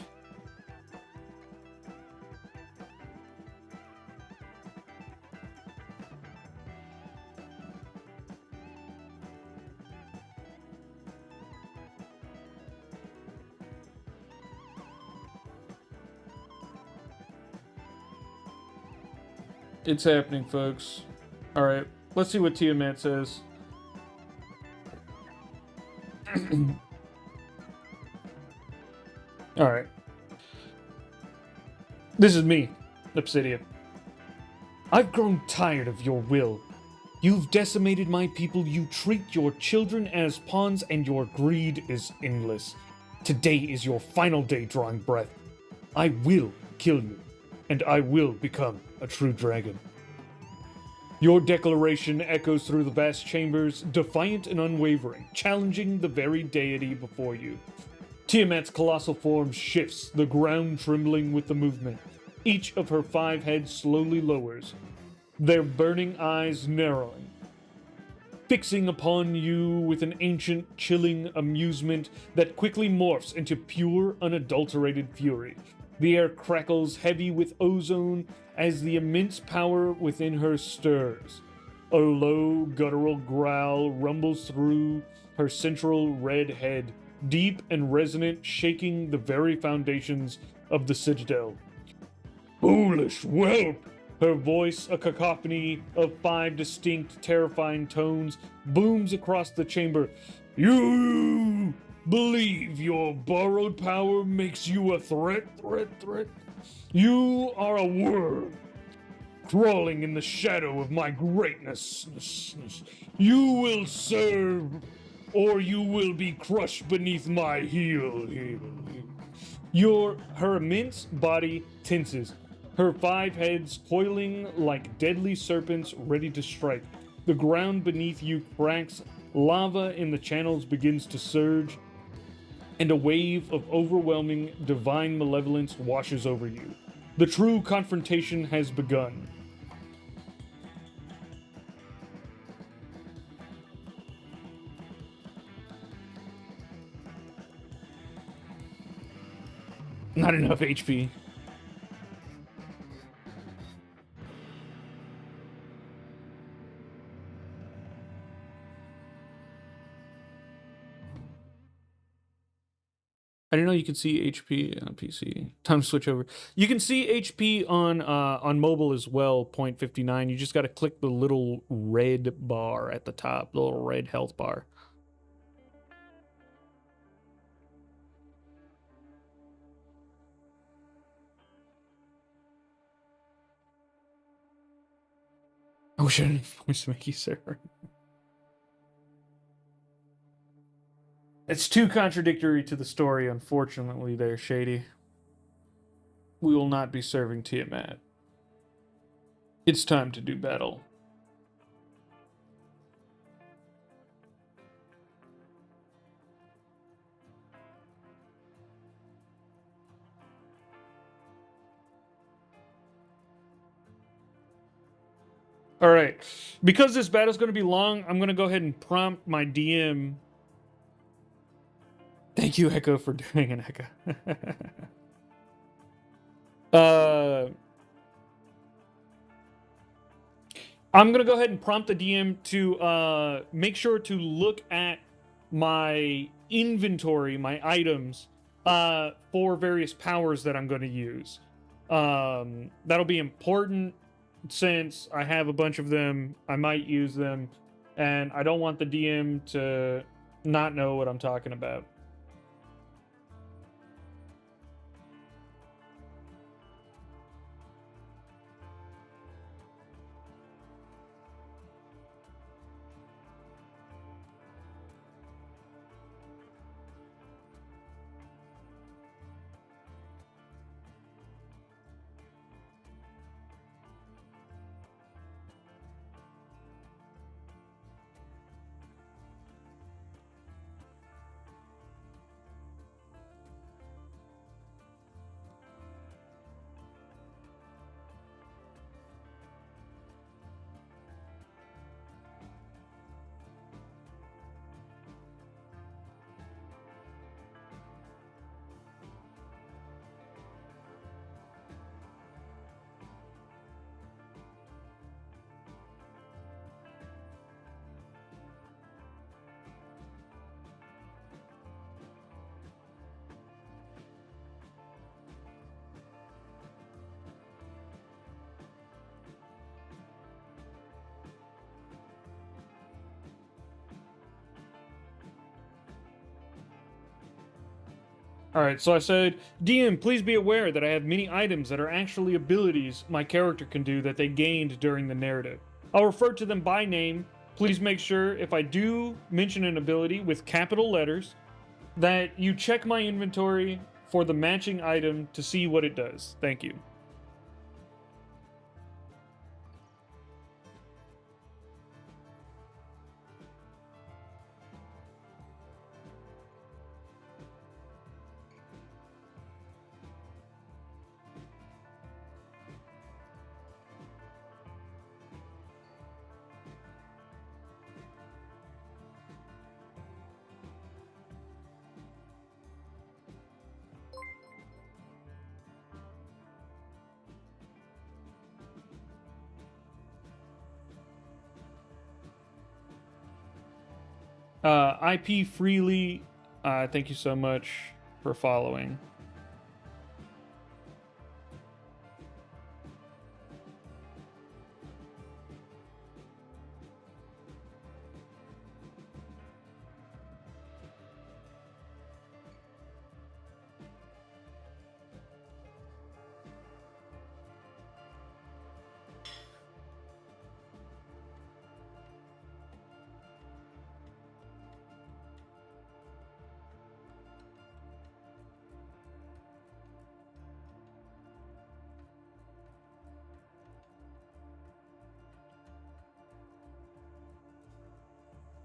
It's happening, folks. All right. Let's see what Tiamat says. Alright. This is me, Obsidia. I've grown tired of your will. You've decimated my people, you treat your children as pawns, and your greed is endless. Today is your final day drawing breath. I will kill you, and I will become a true dragon. Your declaration echoes through the vast chambers, defiant and unwavering, challenging the very deity before you. Tiamat's colossal form shifts, the ground trembling with the movement. Each of her 5 heads slowly lowers, their burning eyes narrowing, fixing upon you with an ancient, chilling amusement that quickly morphs into pure, unadulterated fury. The air crackles heavy with ozone as the immense power within her stirs. A low, guttural growl rumbles through her central red head, deep and resonant, shaking the very foundations of the citadel. Foolish whelp! Her voice, a cacophony of 5 distinct, terrifying tones, booms across the chamber. You believe your borrowed power makes you a threat? You are a worm, crawling in the shadow of my greatness. You will serve, or you will be crushed beneath my heel. Her immense body tenses, her 5 heads coiling like deadly serpents ready to strike. The ground beneath you cracks, lava in the channels begins to surge, and a wave of overwhelming divine malevolence washes over you. The true confrontation has begun. Not enough HP. I didn't know you could see HP on PC. Time to switch over. You can see HP on mobile as well, 0.59. You just got to click the little red bar at the top, the little red health bar. I wish I didn't voice Mickey, sir. It's too contradictory to the story, unfortunately, there, Shady. We will not be serving Tiamat. It's time to do battle. All right. Because this battle's going to be long, I'm going to go ahead and prompt my DM. Thank you, Echo, for doing an Echo. I'm going to go ahead and prompt the DM to make sure to look at my inventory, my items, for various powers that I'm going to use. That'll be important since I have a bunch of them. I might use them, and I don't want the DM to not know what I'm talking about. Alright, so I said, DM, please be aware that I have many items that are actually abilities my character can do that they gained during the narrative. I'll refer to them by name. Please make sure if I do mention an ability with capital letters, that you check my inventory for the matching item to see what it does. Thank you. IP Freely, thank you so much for following.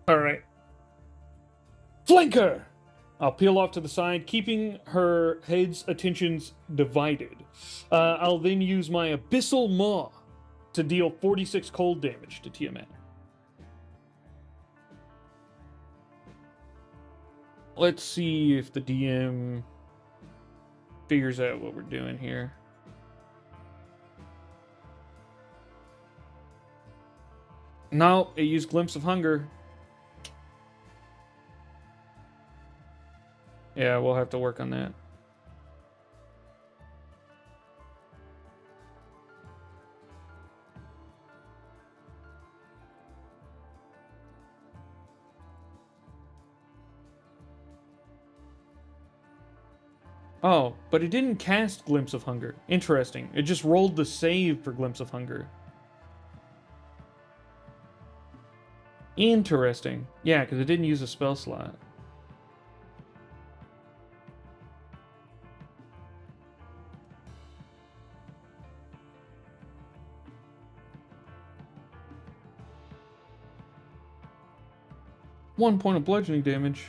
All right. Flanker! I'll peel off to the side, keeping her head's attentions divided. I'll then use my Abyssal Maw to deal 46 cold damage to Tiamat. Let's see if the DM figures out what we're doing here. No, it used Glimpse of Hunger. Yeah, we'll have to work on that. Oh, but it didn't cast Glimpse of Hunger. Interesting. It just rolled the save for Glimpse of Hunger. Interesting. Yeah, because it didn't use a spell slot. One point of bludgeoning damage.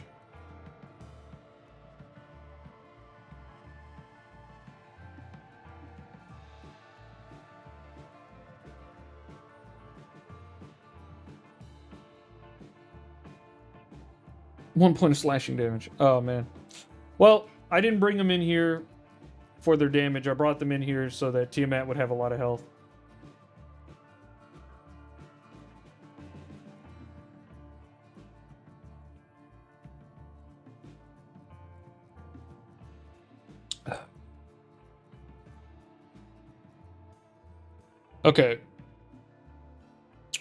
One point of slashing damage. Oh, man. Well, I didn't bring them in here for their damage. I brought them in here so that Tiamat would have a lot of health. Okay.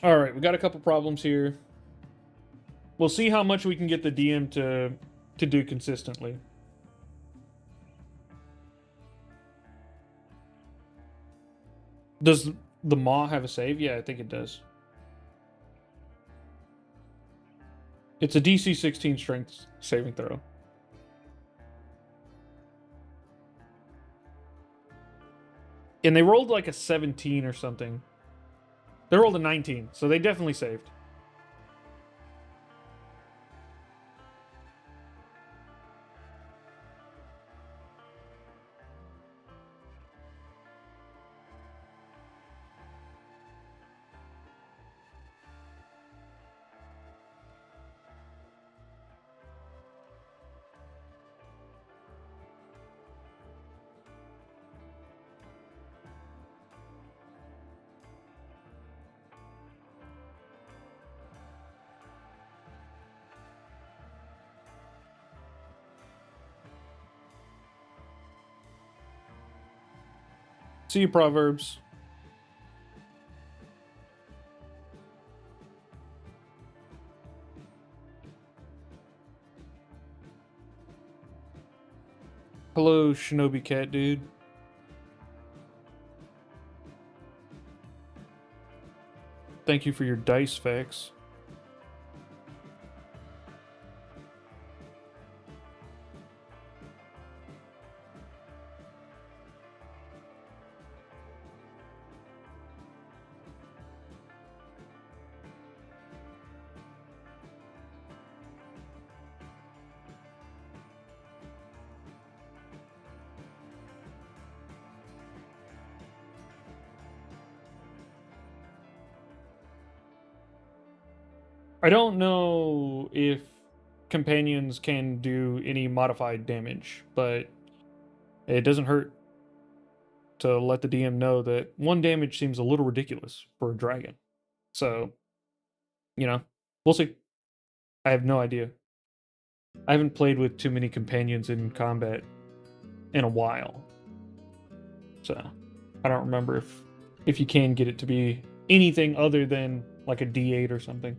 All right, we got a couple problems here. We'll see how much we can get the DM to do consistently. Does the Maw have a save? Yeah, I think it does. It's a DC 16 strength saving throw. And they rolled like a 17 or something. They rolled a 19, so they definitely saved. See you, Proverbs. Hello, Shinobi Cat Dude. Thank you for your dice facts. I don't know if companions can do any modified damage, but it doesn't hurt to let the DM know that 1 damage seems a little ridiculous for a dragon. So, we'll see. I have no idea. I haven't played with too many companions in combat in a while. So, I don't remember if you can get it to be anything other than like a D8 or something.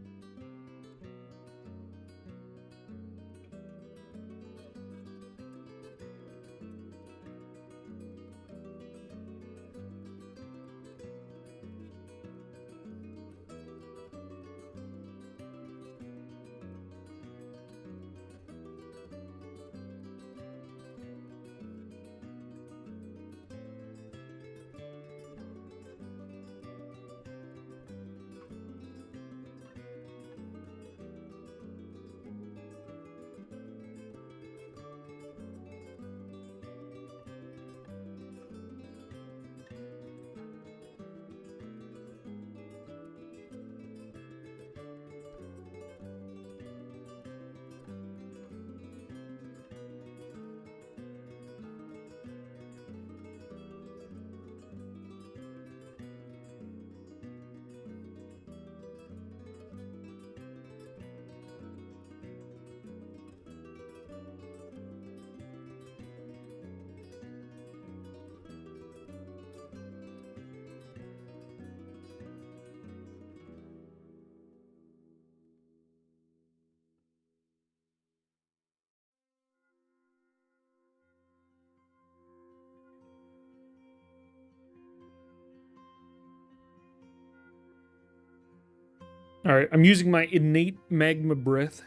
All right, I'm using my innate magma breath.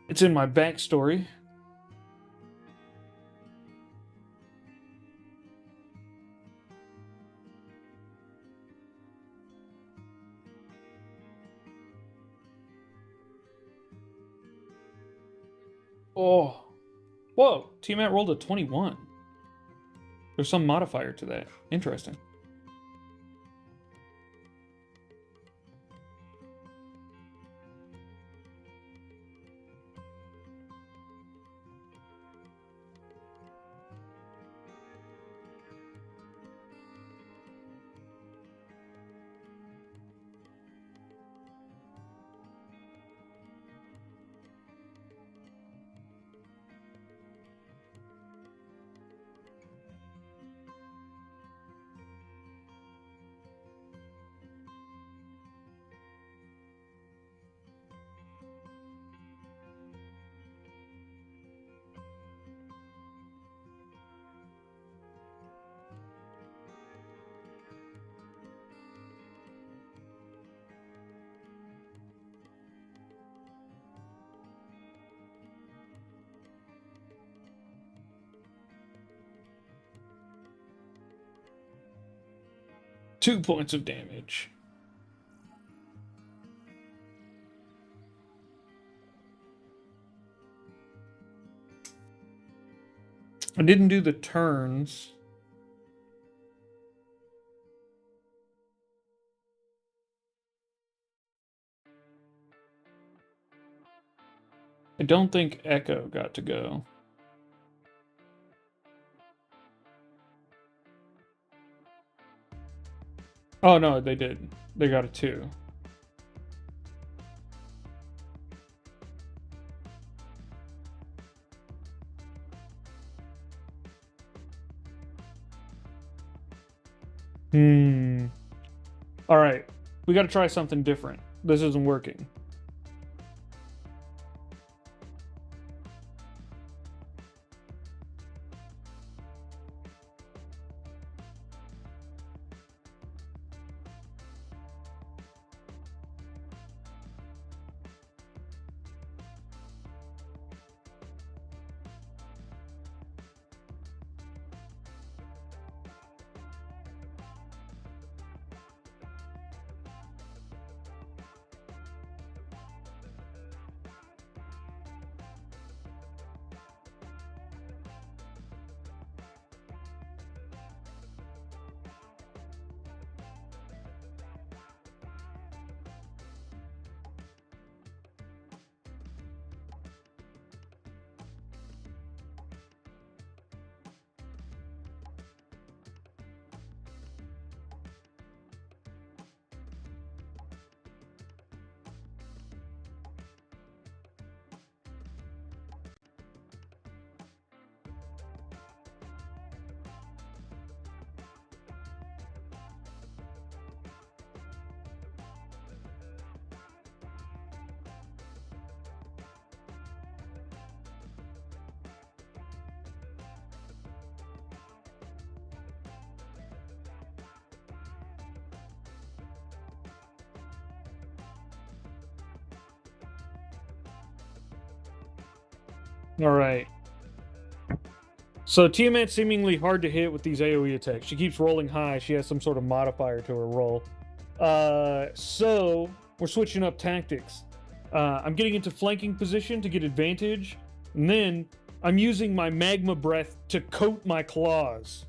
It's in my backstory. Oh, whoa! T-Mat rolled a 21. There's some modifier to that. Interesting. Two points of damage. I didn't do the turns. I don't think Echo got to go. Oh no, they did. They got a 2. All right, we got to try something different. This isn't working. All right. So Tiamat's seemingly hard to hit with these AoE attacks. She keeps rolling high. She has some sort of modifier to her roll. So we're switching up tactics. I'm getting into flanking position to get advantage, and then I'm using my magma breath to coat my claws.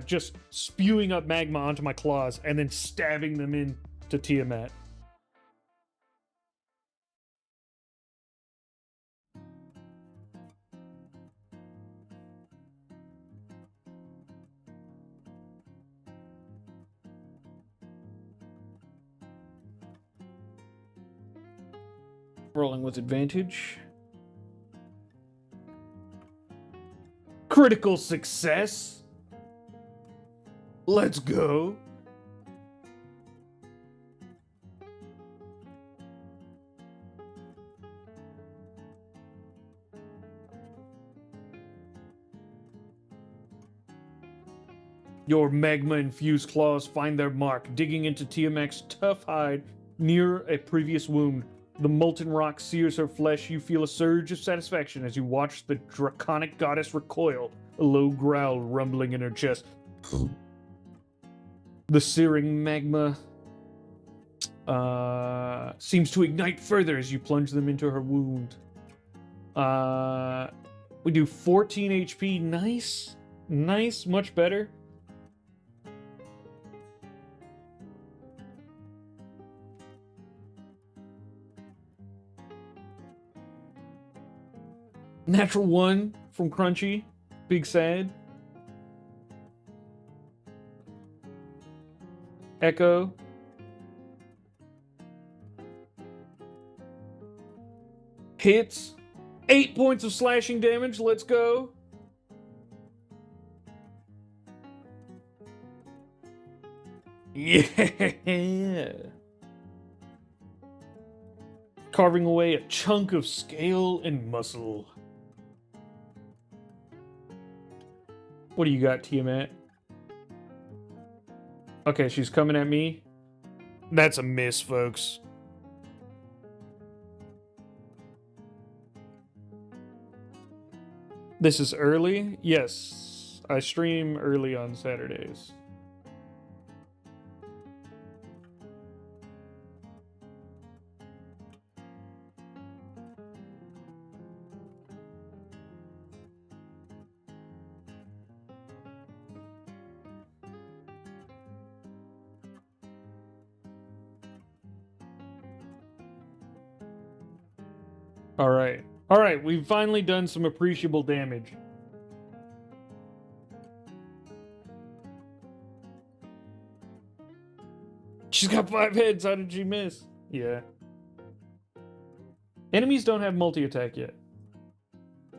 Just spewing up magma onto my claws and then stabbing them in to Tiamat. Rolling with advantage. Critical success. Let's go. Your magma-infused claws find their mark, digging into Tiamat's tough hide near a previous wound. The molten rock sears her flesh. You feel a surge of satisfaction as you watch the draconic goddess recoil, a low growl rumbling in her chest. The searing magma seems to ignite further as you plunge them into her wound. We do 14 HP. Nice. Nice. Much better. Natural 1 from Crunchy. Big sad. Echo. Hits. 8 points of slashing damage. Let's go. Yeah. Carving away a chunk of scale and muscle. What do you got, Tiamat? Okay, she's coming at me. That's a miss, folks. This is early? Yes. I stream early on Saturdays. All right. All right, we've finally done some appreciable damage. She's got 5 heads. How did she miss? Yeah. Enemies don't have multi-attack yet.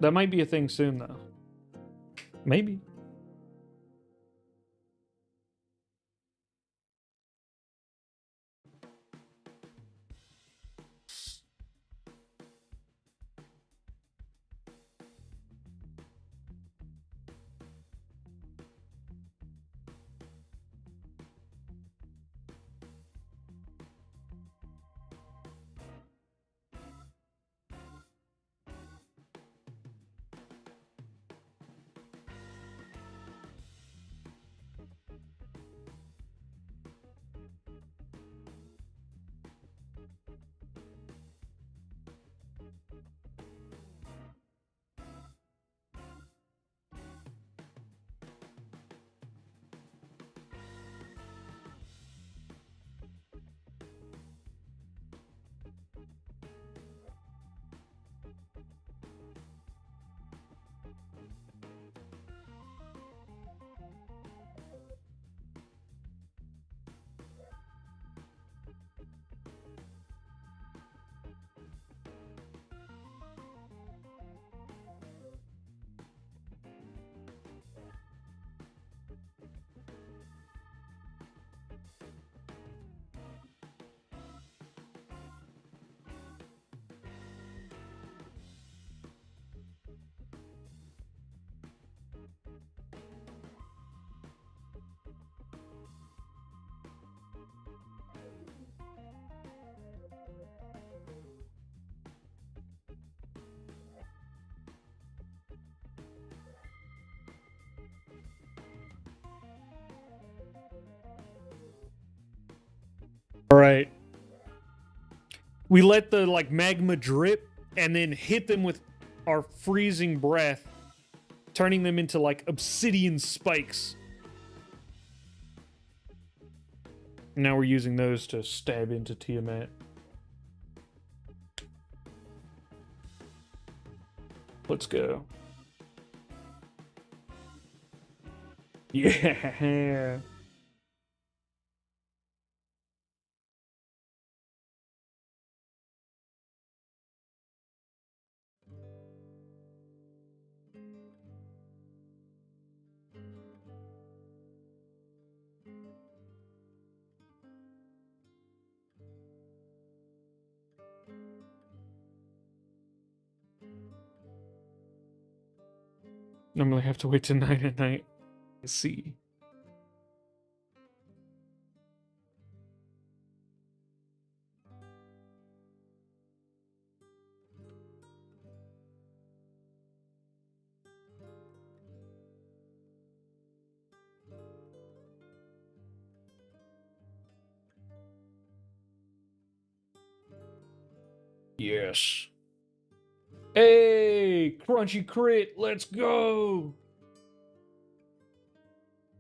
That might be a thing soon, though. Maybe. All right. We let the like magma drip and then hit them with our freezing breath, turning them into like obsidian spikes. Now we're using those to stab into Tiamat. Let's go. Yeah. Normally have to wait till 9 at night. Let's see. Yes. Hey, crunchy crit, let's go.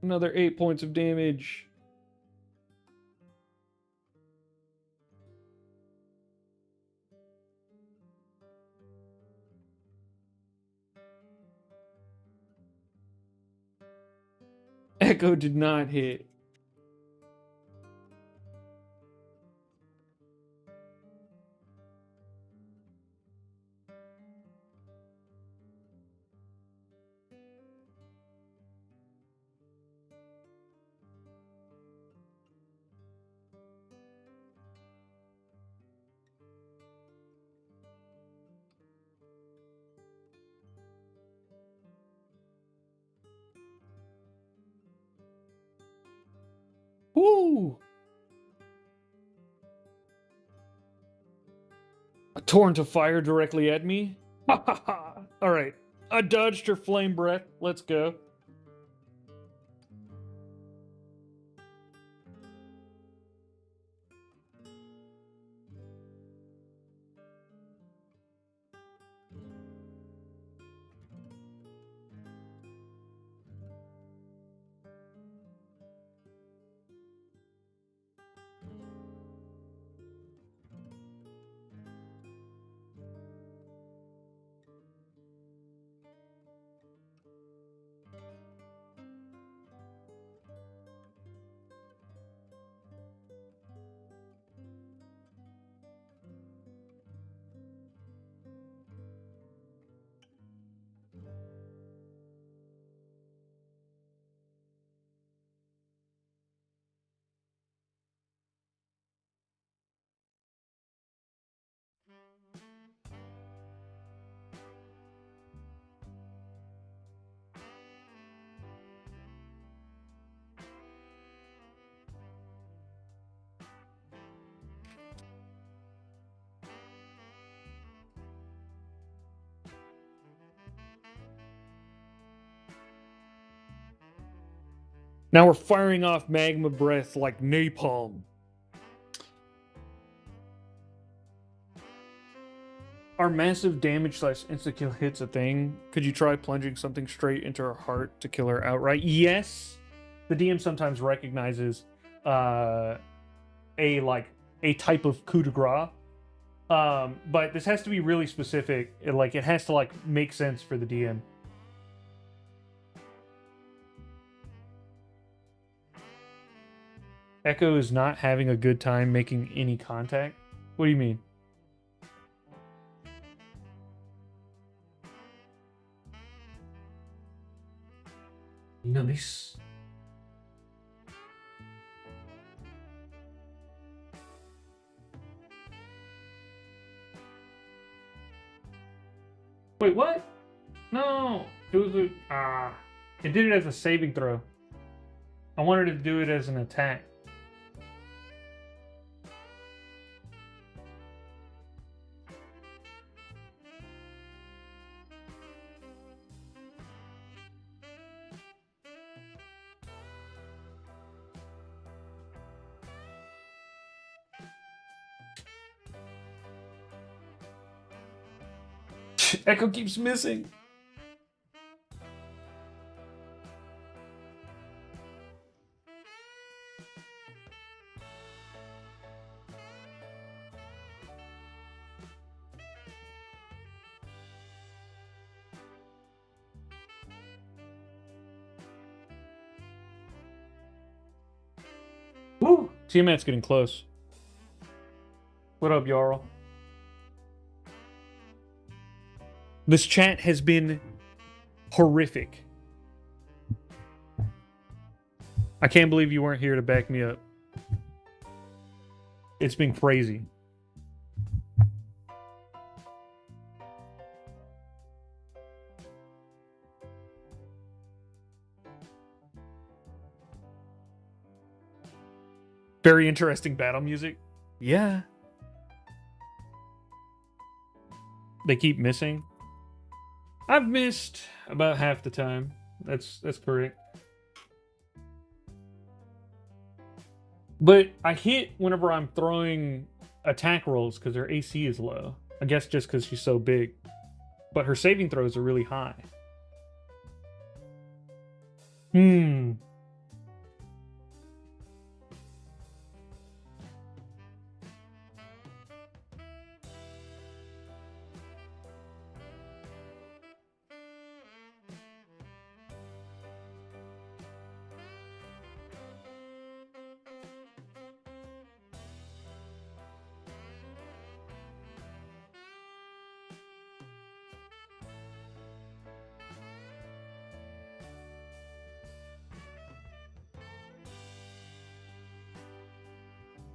Another 8 points of damage. Echo did not hit. Woo! A torrent of fire directly at me. Ha ha ha! All right, I dodged her flame breath. Let's go. Now we're firing off magma breath like napalm. Are massive damage / insta kill hits a thing? Could you try plunging something straight into her heart to kill her outright? Yes. The DM sometimes recognizes a type of coup de grace. But this has to be really specific. It has to make sense for the DM. Echo is not having a good time making any contact. What do you mean? Nice. Wait, what? No, it was it did it as a saving throw. I wanted to do it as an attack. Echo keeps missing. Woo! Tiamat's getting close. What up, Jarl? This chat has been horrific. I can't believe you weren't here to back me up. It's been crazy. Very interesting battle music. Yeah. They keep missing. I've missed about half the time. That's correct. But I hit whenever I'm throwing attack rolls because her AC is low. I guess just because she's so big. But her saving throws are really high.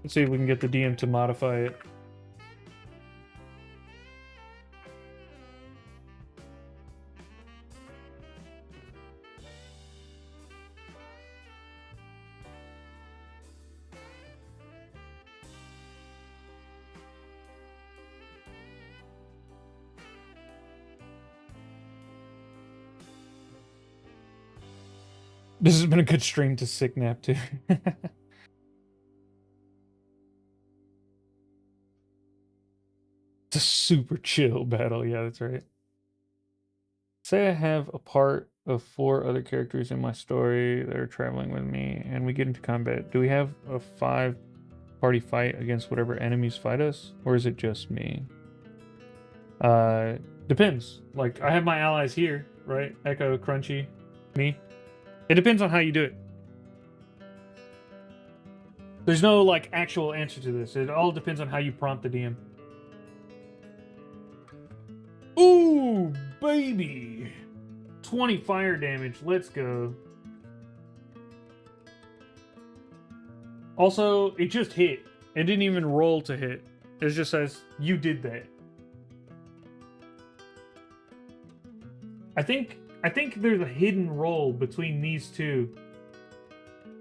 Let's see if we can get the DM to modify it. This has been a good stream to sick nap too. It's a super chill battle. Yeah, that's right. Say I have a part of 4 other characters in my story that are traveling with me, and we get into combat. Do we have a 5-party fight against whatever enemies fight us, or is it just me? Depends. Like, I have my allies here, right? Echo, Crunchy, me. It depends on how you do it. There's no, like, actual answer to this. It all depends on how you prompt the DM. Ooh, baby! 20 fire damage. Let's go. Also, it just hit. It didn't even roll to hit. It just says, you did that. I think there's a hidden roll between these two.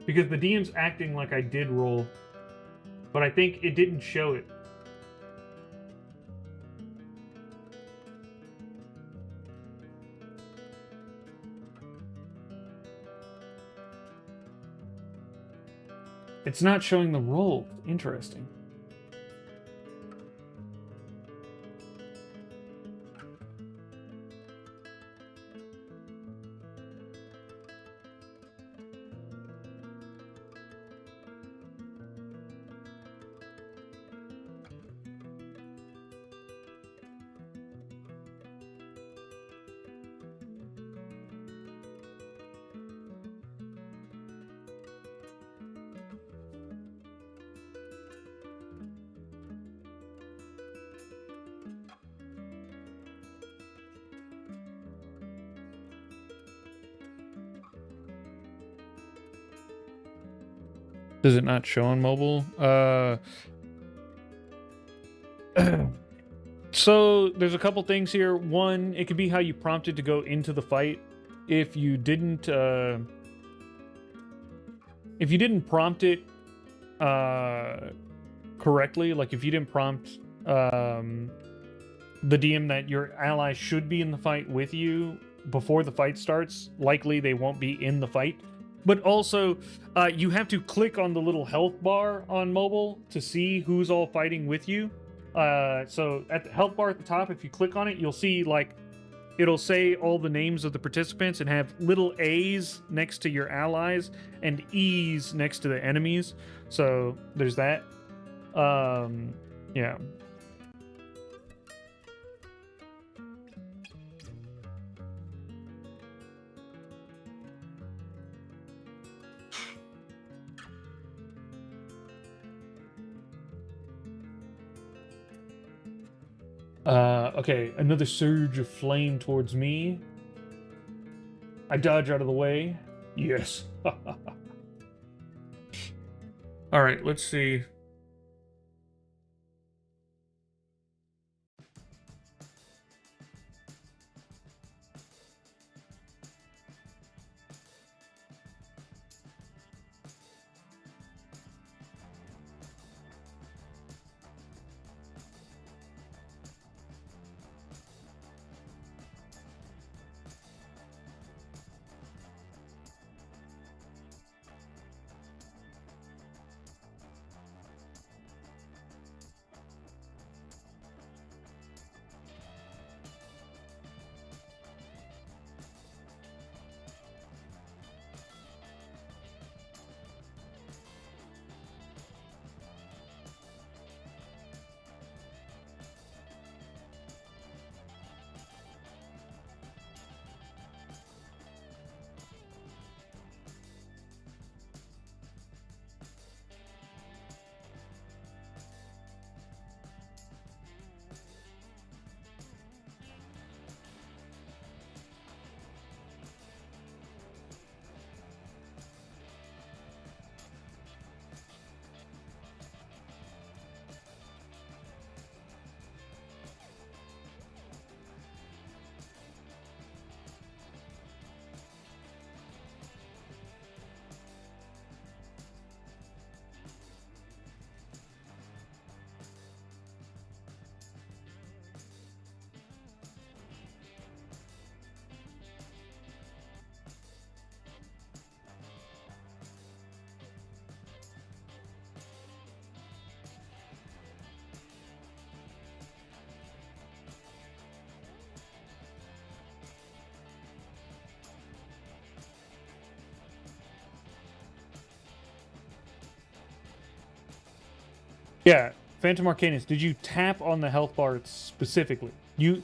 Because the DM's acting like I did roll. But I think it didn't show it. It's not showing the roll. Interesting. Does it not show on mobile? So there's a couple things here. One, it could be how you prompted to go into the fight. If you didn't prompt it correctly, like if you didn't prompt the DM that your ally should be in the fight with you before the fight starts, likely they won't be in the fight. But also, you have to click on the little health bar on mobile to see who's all fighting with you. So at the health bar at the top, if you click on it, you'll see like it'll say all the names of the participants and have little A's next to your allies and E's next to the enemies. So there's that. Yeah. Okay, another surge of flame towards me. I dodge out of the way. Yes. All right, let's see. Yeah, Phantom Arcanus, did you tap on the health bar specifically? You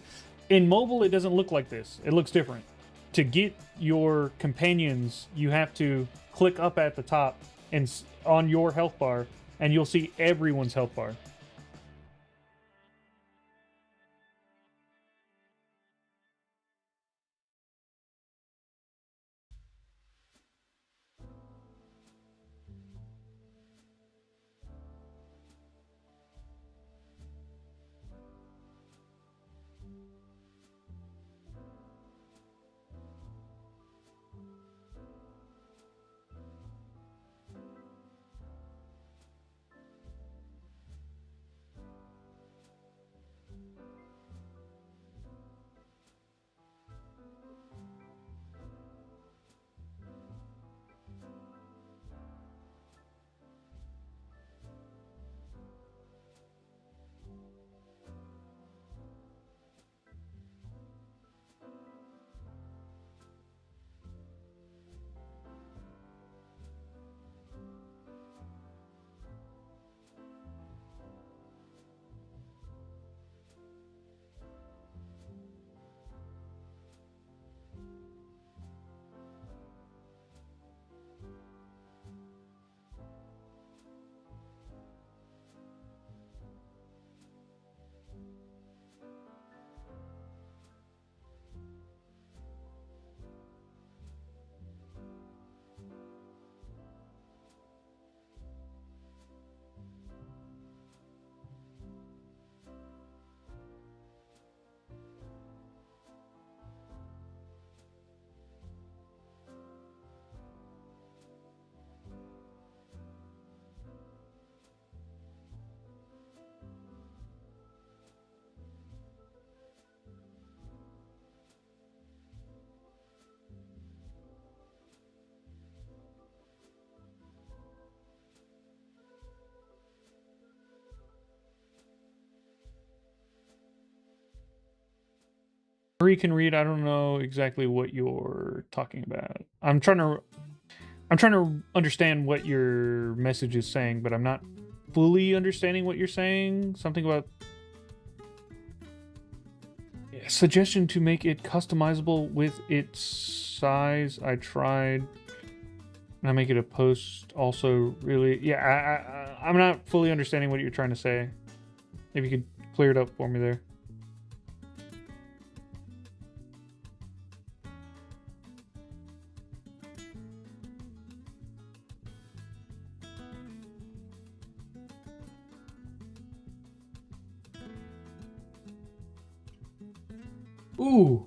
in mobile it doesn't look like this. It looks different. To get your companions, you have to click up at the top and on your health bar and you'll see everyone's health bar. Free can read. I don't know exactly what you're talking about. I'm trying to understand what your message is saying, but I'm not fully understanding what you're saying. Something about suggestion to make it customizable with its size. I tried. And I make it a post also really. Yeah, I'm not fully understanding what you're trying to say. If you could clear it up for me there. Ooh.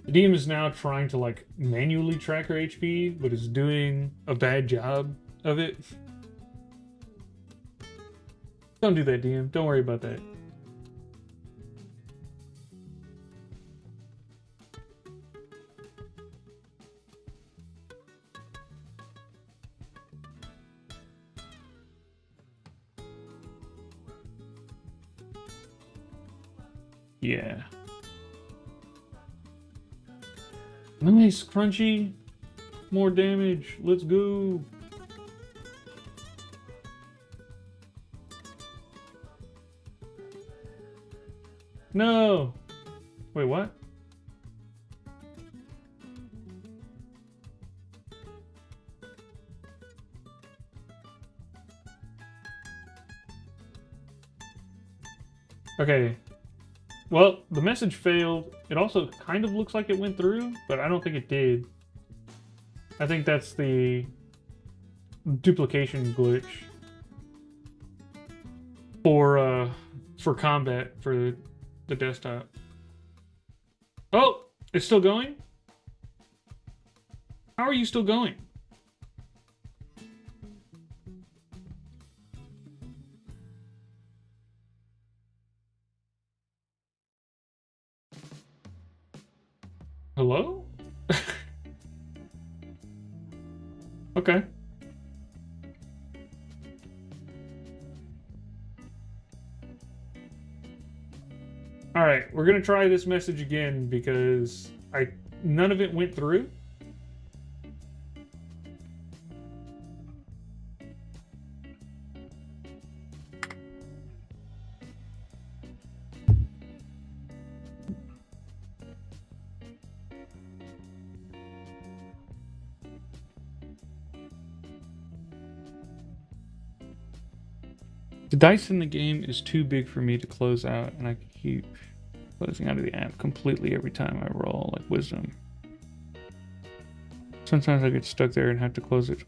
The DM is now trying to like manually track her HP, but is doing a bad job of it. Don't do that, DM. Don't worry about that. Yeah. Nice, Crunchy. More damage. Let's go. No. Wait, what? Okay. Well, the message failed. It also kind of looks like it went through, but I don't think it did. I think that's the duplication glitch for combat for the desktop. Oh, it's still going? How are you still going? Hello? Okay. All right, we're gonna try this message again because none of it went through. The dice in the game is too big for me to close out, and I keep closing out of the app completely every time I roll, like wisdom. Sometimes I get stuck there and have to close it.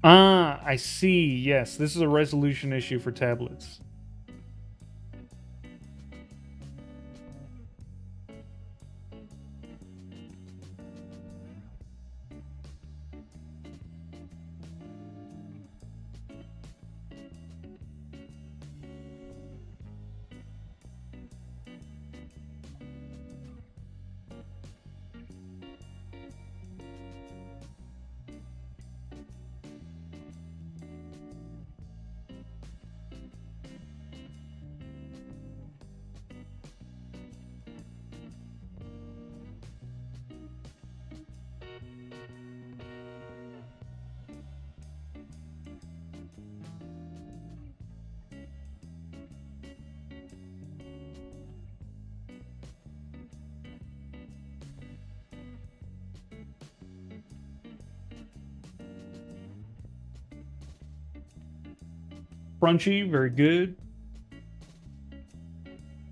Ah, I see. Yes, this is a resolution issue for tablets. Crunchy, very good.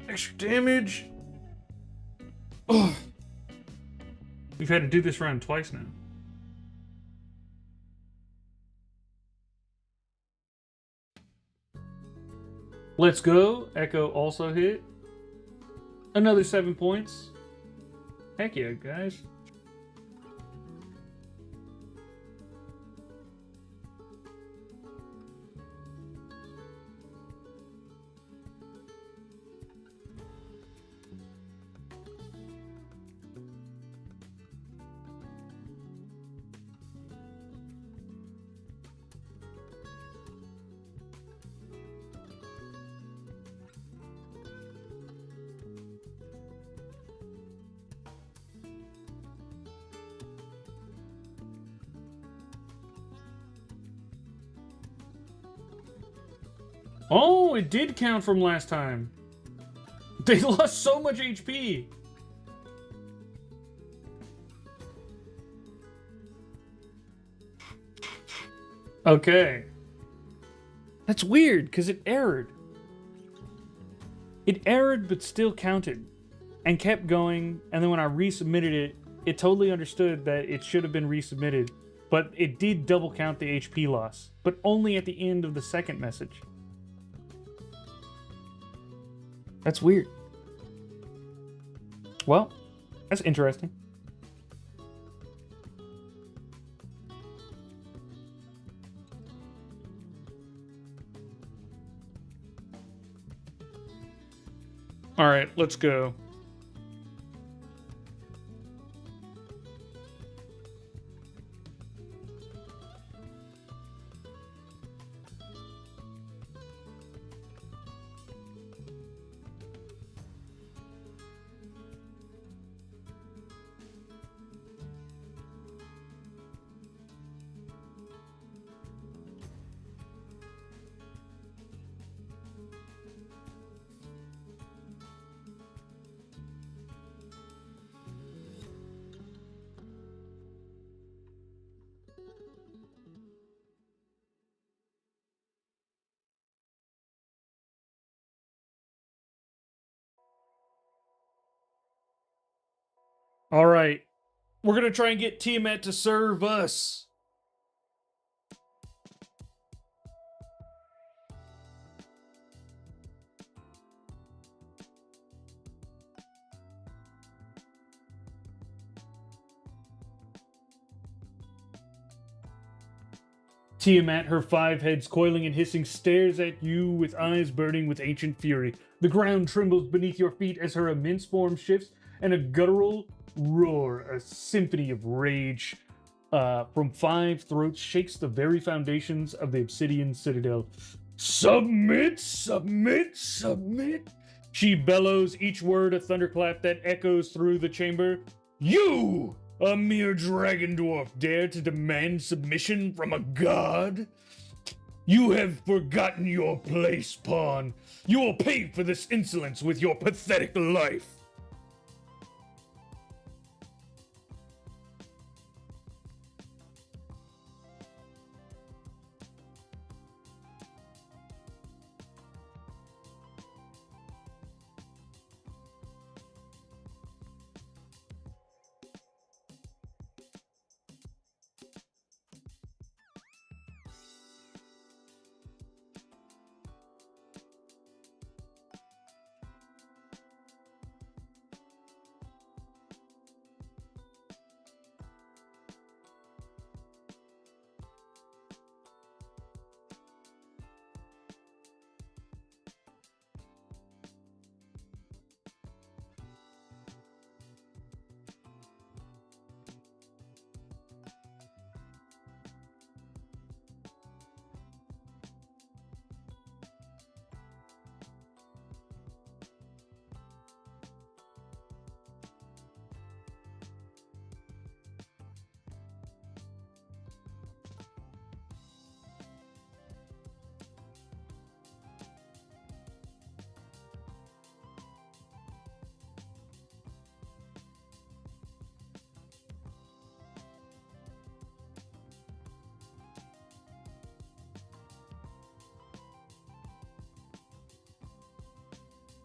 Extra damage. Oh. We've had to do this round twice now. Let's go. Echo also hit. Another 7 points. Heck yeah, guys. Oh, it did count from last time. They lost so much HP. Okay. That's weird, because it errored. It errored, but still counted. And kept going, and then when I resubmitted it, it totally understood that it should have been resubmitted. But it did double count the HP loss. But only at the end of the second message. That's weird. Well, that's interesting. All right, let's go. All right. We're going to try and get Tiamat to serve us. Tiamat, her 5 heads coiling and hissing, stares at you with eyes burning with ancient fury. The ground trembles beneath your feet as her immense form shifts, and a guttural roar, a symphony of rage, from 5 throats shakes the very foundations of the Obsidian Citadel. Submit, submit, submit. She bellows, each word a thunderclap that echoes through the chamber. You, a mere dragon dwarf, dare to demand submission from a god? You have forgotten your place, pawn. You will pay for this insolence with your pathetic life.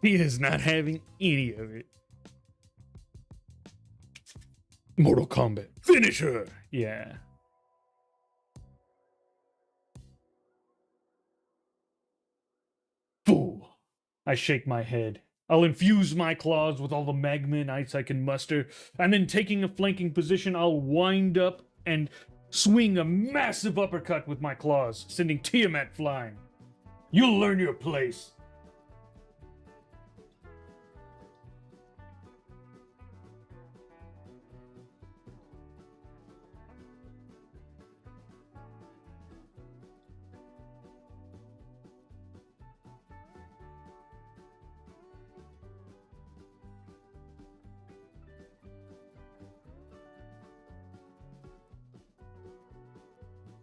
He is not having any of it. Mortal Kombat. Finish her! Yeah. Fool. I shake my head. I'll infuse my claws with all the magma and ice I can muster, and then taking a flanking position, I'll wind up and swing a massive uppercut with my claws, sending Tiamat flying. You'll learn your place.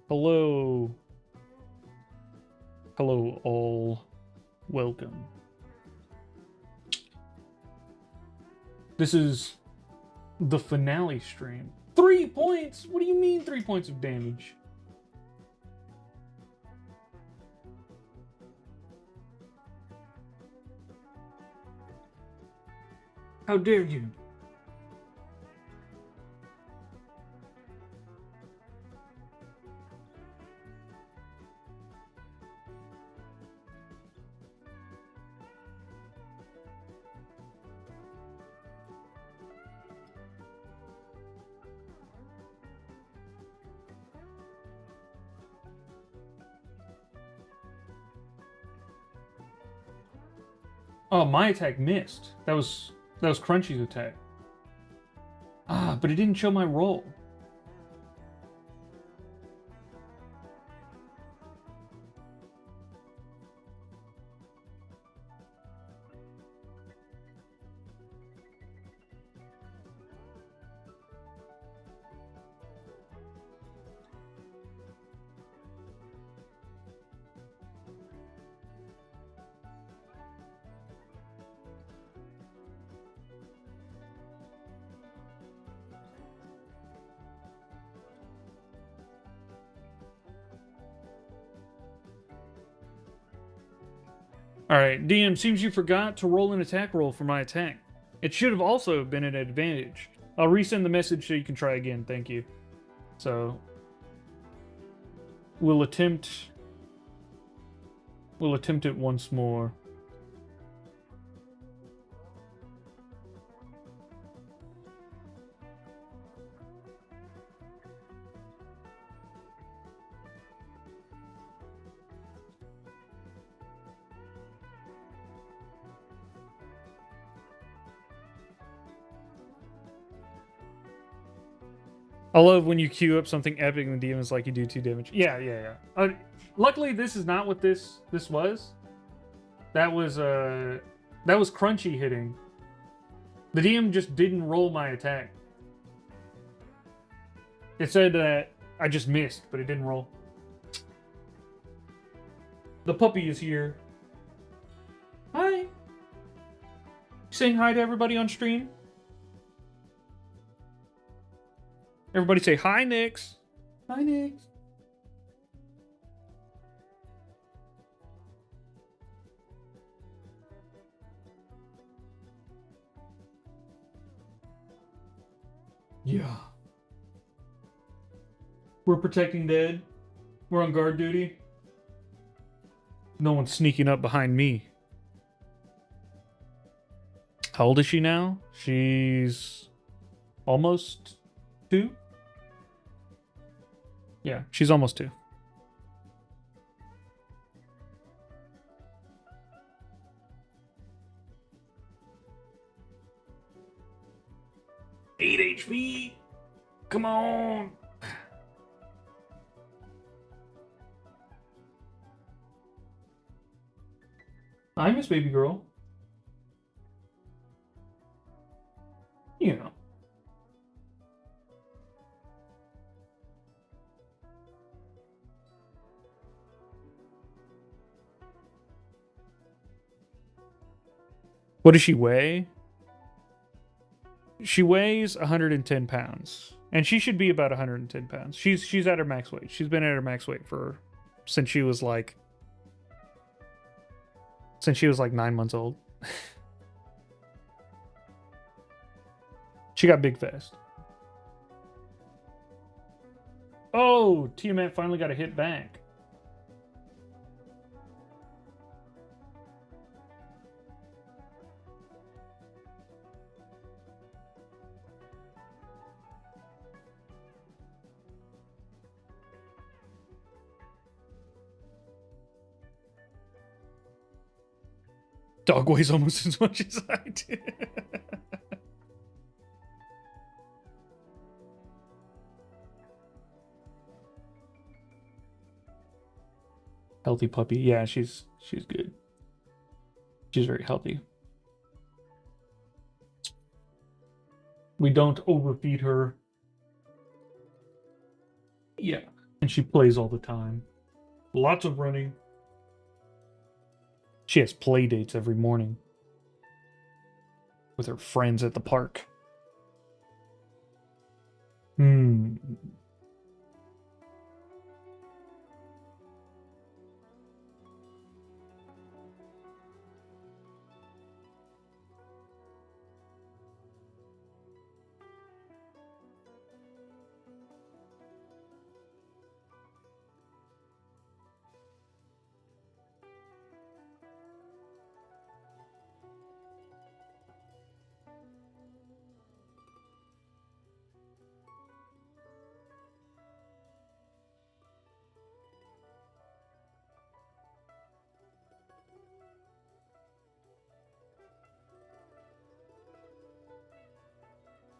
Hello. Hello, all. Welcome. This is the finale stream. 3 points? What do you mean 3 points of damage? How dare you? Oh, my attack missed. That was Crunchy's attack. Ah, but it didn't show my roll. Alright, DM, seems you forgot to roll an attack roll for my attack. It should have also been an advantage. I'll resend the message so you can try again, thank you. So, we'll attempt it once more. I love when you queue up something epic and the DM is like, you do 2 damage. Yeah. Luckily, this is not what this was. That was Crunchy hitting. The DM just didn't roll my attack. It said that I just missed, but it didn't roll. The puppy is here. Hi. You saying hi to everybody on stream? Everybody say hi, Nix. Hi, Nix. Yeah. We're protecting dead. We're on guard duty. No one's sneaking up behind me. How old is she now? She's almost 2? Yeah, she's almost 2. Eight HP. Come on. I miss baby girl. You know. What does she weigh? She weighs 110 pounds. And she should be about 110 pounds. She's at her max weight. She's been at her max weight since she was like 9 months old. She got big fast. Oh, Tiamat finally got a hit back. Dog weighs almost as much as I do. Healthy puppy. Yeah, she's good. She's very healthy. We don't overfeed her. Yeah. And she plays all the time. Lots of running. She has play dates every morning with her friends at the park.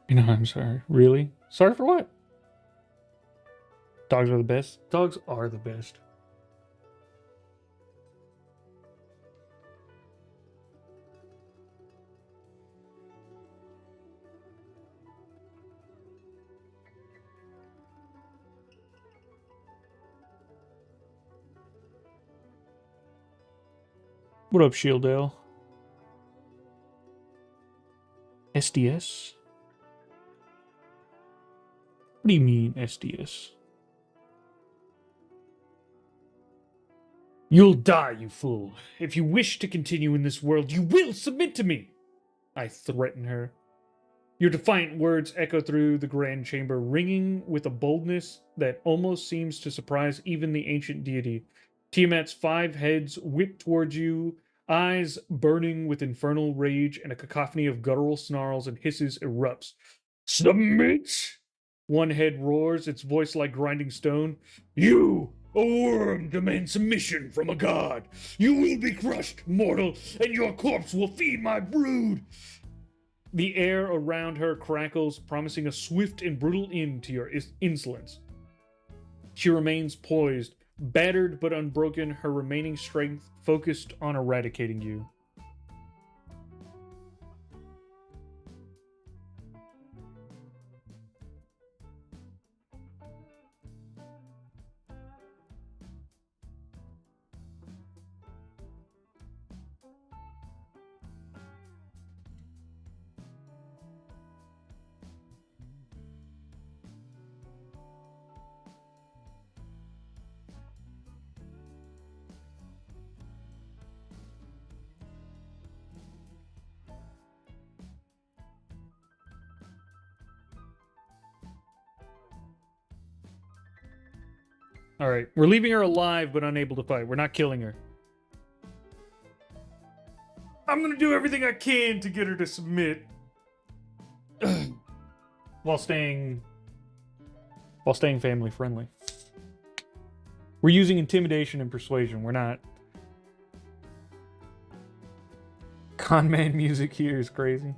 You know, I'm sorry. Really? Sorry for what? Dogs are the best? Dogs are the best. What up, Shieldale? SDS? What do you mean, SDS? You'll die, you fool. If you wish to continue in this world, you will submit to me! I threaten her. Your defiant words echo through the grand chamber, ringing with a boldness that almost seems to surprise even the ancient deity. Tiamat's 5 heads whip towards you, eyes burning with infernal rage, and a cacophony of guttural snarls and hisses erupts. Submit! One head roars, its voice like grinding stone. You, a worm, demand submission from a god. You will be crushed, mortal, and your corpse will feed my brood. The air around her crackles, promising a swift and brutal end to your insolence. She remains poised, battered but unbroken, her remaining strength focused on eradicating you. All right, we're leaving her alive but unable to fight. We're not killing her. I'm gonna do everything I can to get her to submit, while staying family friendly. We're using intimidation and persuasion. We're not. Con man music here is crazy.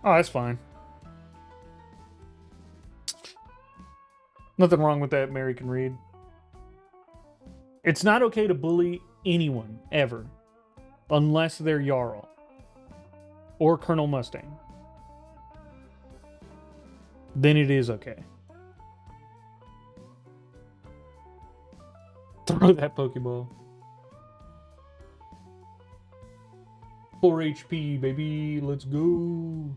Oh, that's fine. Nothing wrong with that. Mary can read. It's not okay to bully anyone, ever. Unless they're Jarl. Or Colonel Mustang. Then it is okay. Throw that Pokeball. 4 HP, baby. Let's go.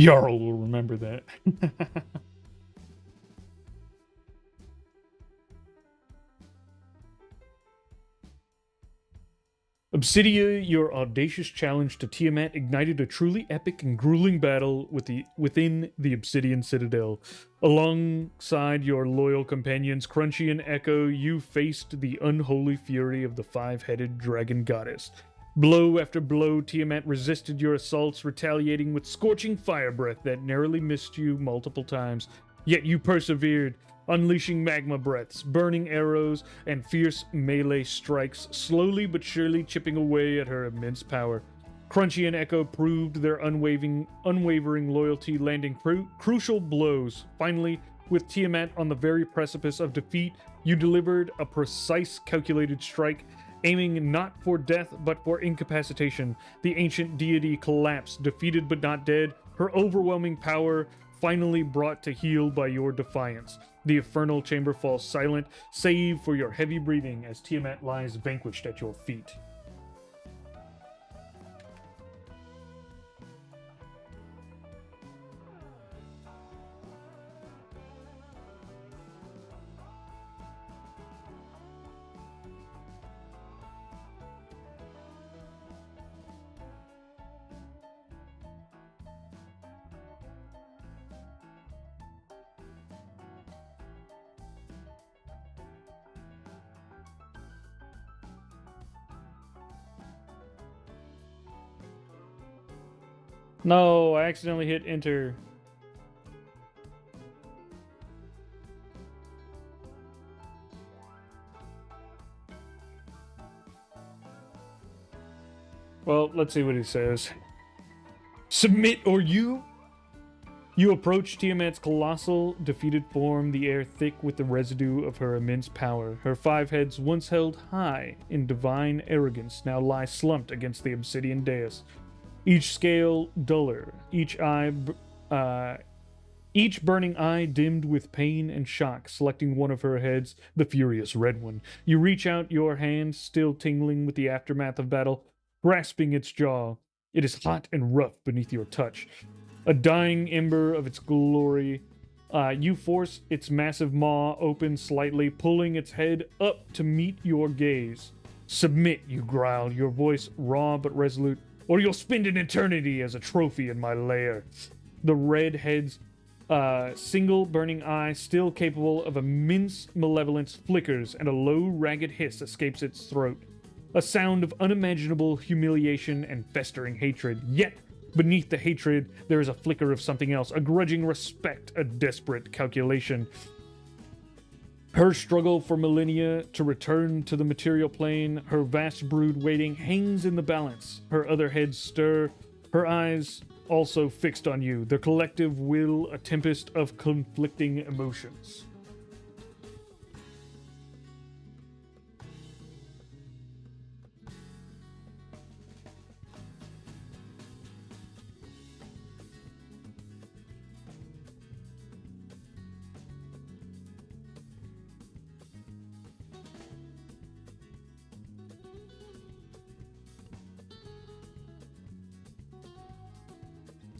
Jarl will remember that. Obsidia, your audacious challenge to Tiamat ignited a truly epic and grueling battle within the Obsidian Citadel. Alongside your loyal companions Crunchy and Echo, you faced the unholy fury of the five-headed dragon goddess. Blow after blow, Tiamat resisted your assaults, retaliating with scorching fire breath that narrowly missed you multiple times. Yet you persevered, unleashing magma breaths, burning arrows, and fierce melee strikes, slowly but surely chipping away at her immense power. Crunchy and Echo proved their unwavering loyalty, landing crucial blows. Finally, with Tiamat on the very precipice of defeat, you delivered a precise, calculated strike, aiming not for death but for incapacitation. The ancient deity collapsed, defeated but not dead, her overwhelming power finally brought to heel by your defiance. The infernal chamber falls silent, save for your heavy breathing as Tiamat lies vanquished at your feet. No, I accidentally hit enter. Well, let's see what he says. Submit or you approach Tiamat's colossal, defeated form, the air thick with the residue of her immense power. Her five heads, once held high in divine arrogance, now lie slumped against the obsidian dais. Each scale duller, each burning eye dimmed with pain and shock, selecting one of her heads, the furious red one. You reach out your hand, still tingling with the aftermath of battle, grasping its jaw. It is hot and rough beneath your touch. A dying ember of its glory. You force its massive maw open slightly, pulling its head up to meet your gaze. Submit, you growl, your voice raw but resolute, or you'll spend an eternity as a trophy in my lair. The red head's single burning eye, still capable of immense malevolence, flickers, and a low, ragged hiss escapes its throat. A sound of unimaginable humiliation and festering hatred. Yet, beneath the hatred, there is a flicker of something else, a grudging respect, a desperate calculation. Her struggle for millennia to return to the material plane, her vast brood waiting, hangs in the balance. Her other heads stir, her eyes also fixed on you, their collective will a tempest of conflicting emotions.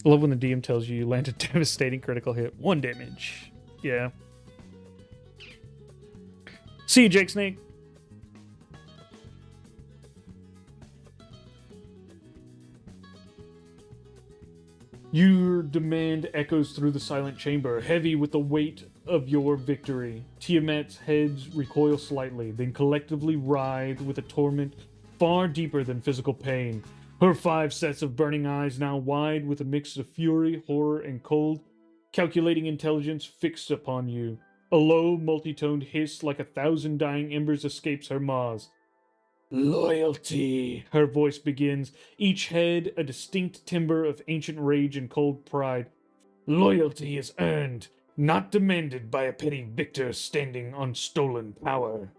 I love when the DM tells you land a devastating critical hit. 1 damage. Yeah. See you, Jake Snake. Your demand echoes through the silent chamber, heavy with the weight of your victory. Tiamat's heads recoil slightly, then collectively writhe with a torment far deeper than physical pain. Her 5 sets of burning eyes, now wide with a mix of fury, horror, and cold, calculating intelligence fixed upon you. A low, multi-toned hiss like 1,000 dying embers escapes her maws. Loyalty, her voice begins, each head a distinct timbre of ancient rage and cold pride. Loyalty is earned, not demanded by a petty victor standing on stolen power.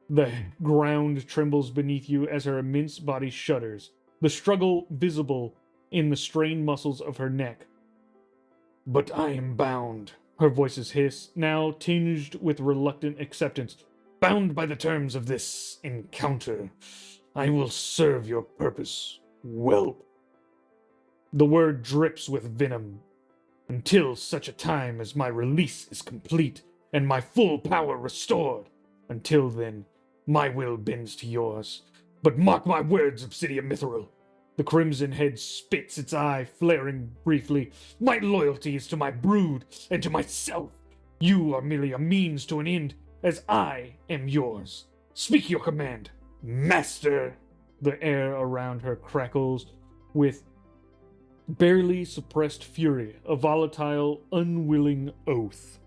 The ground trembles beneath you as her immense body shudders, the struggle visible in the strained muscles of her neck. But I am bound, her voice's hiss, now tinged with reluctant acceptance. Bound by the terms of this encounter, I will serve your purpose well. The word drips with venom. Until such a time as my release is complete and my full power restored. Until then, my will bends to yours. But mark my words, Obsidia Mithril. The crimson head spits its eye, flaring briefly. My loyalty is to my brood and to myself. You are merely a means to an end, as I am yours. Speak your command, Master. The air around her crackles with barely suppressed fury, a volatile, unwilling oath.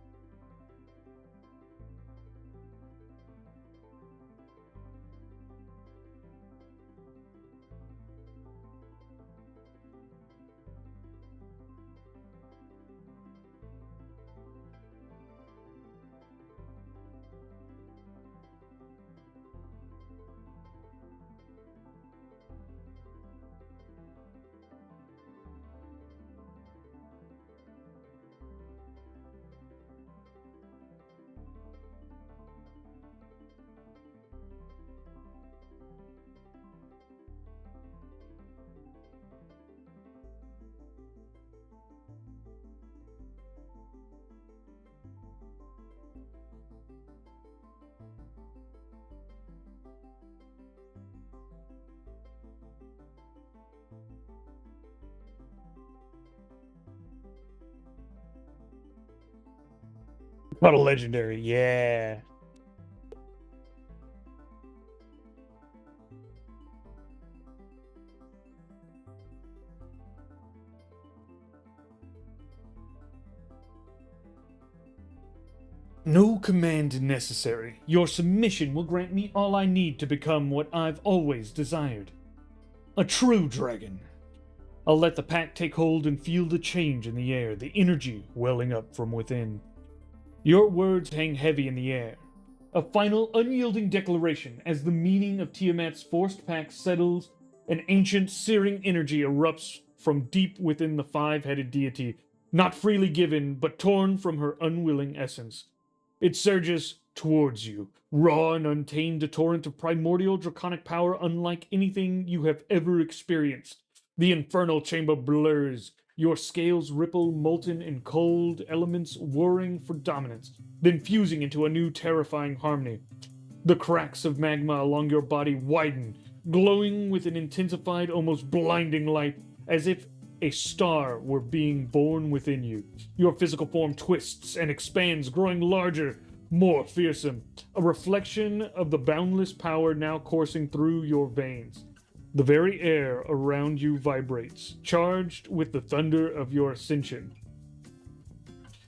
What a legendary, yeah. No command necessary. Your submission will grant me all I need to become what I've always desired. A true dragon. I'll let the pack take hold and feel the change in the air, the energy welling up from within. Your words hang heavy in the air. A final, unyielding declaration as the meaning of Tiamat's forced pact settles, an ancient, searing energy erupts from deep within the five-headed deity, not freely given, but torn from her unwilling essence. It surges towards you, raw and untamed, a torrent of primordial draconic power unlike anything you have ever experienced. The infernal chamber blurs, your scales ripple, molten and cold, elements warring for dominance, then fusing into a new terrifying harmony. The cracks of magma along your body widen, glowing with an intensified, almost blinding light, as if a star were being born within you. Your physical form twists and expands, growing larger, more fearsome, a reflection of the boundless power now coursing through your veins. The very air around you vibrates, charged with the thunder of your ascension.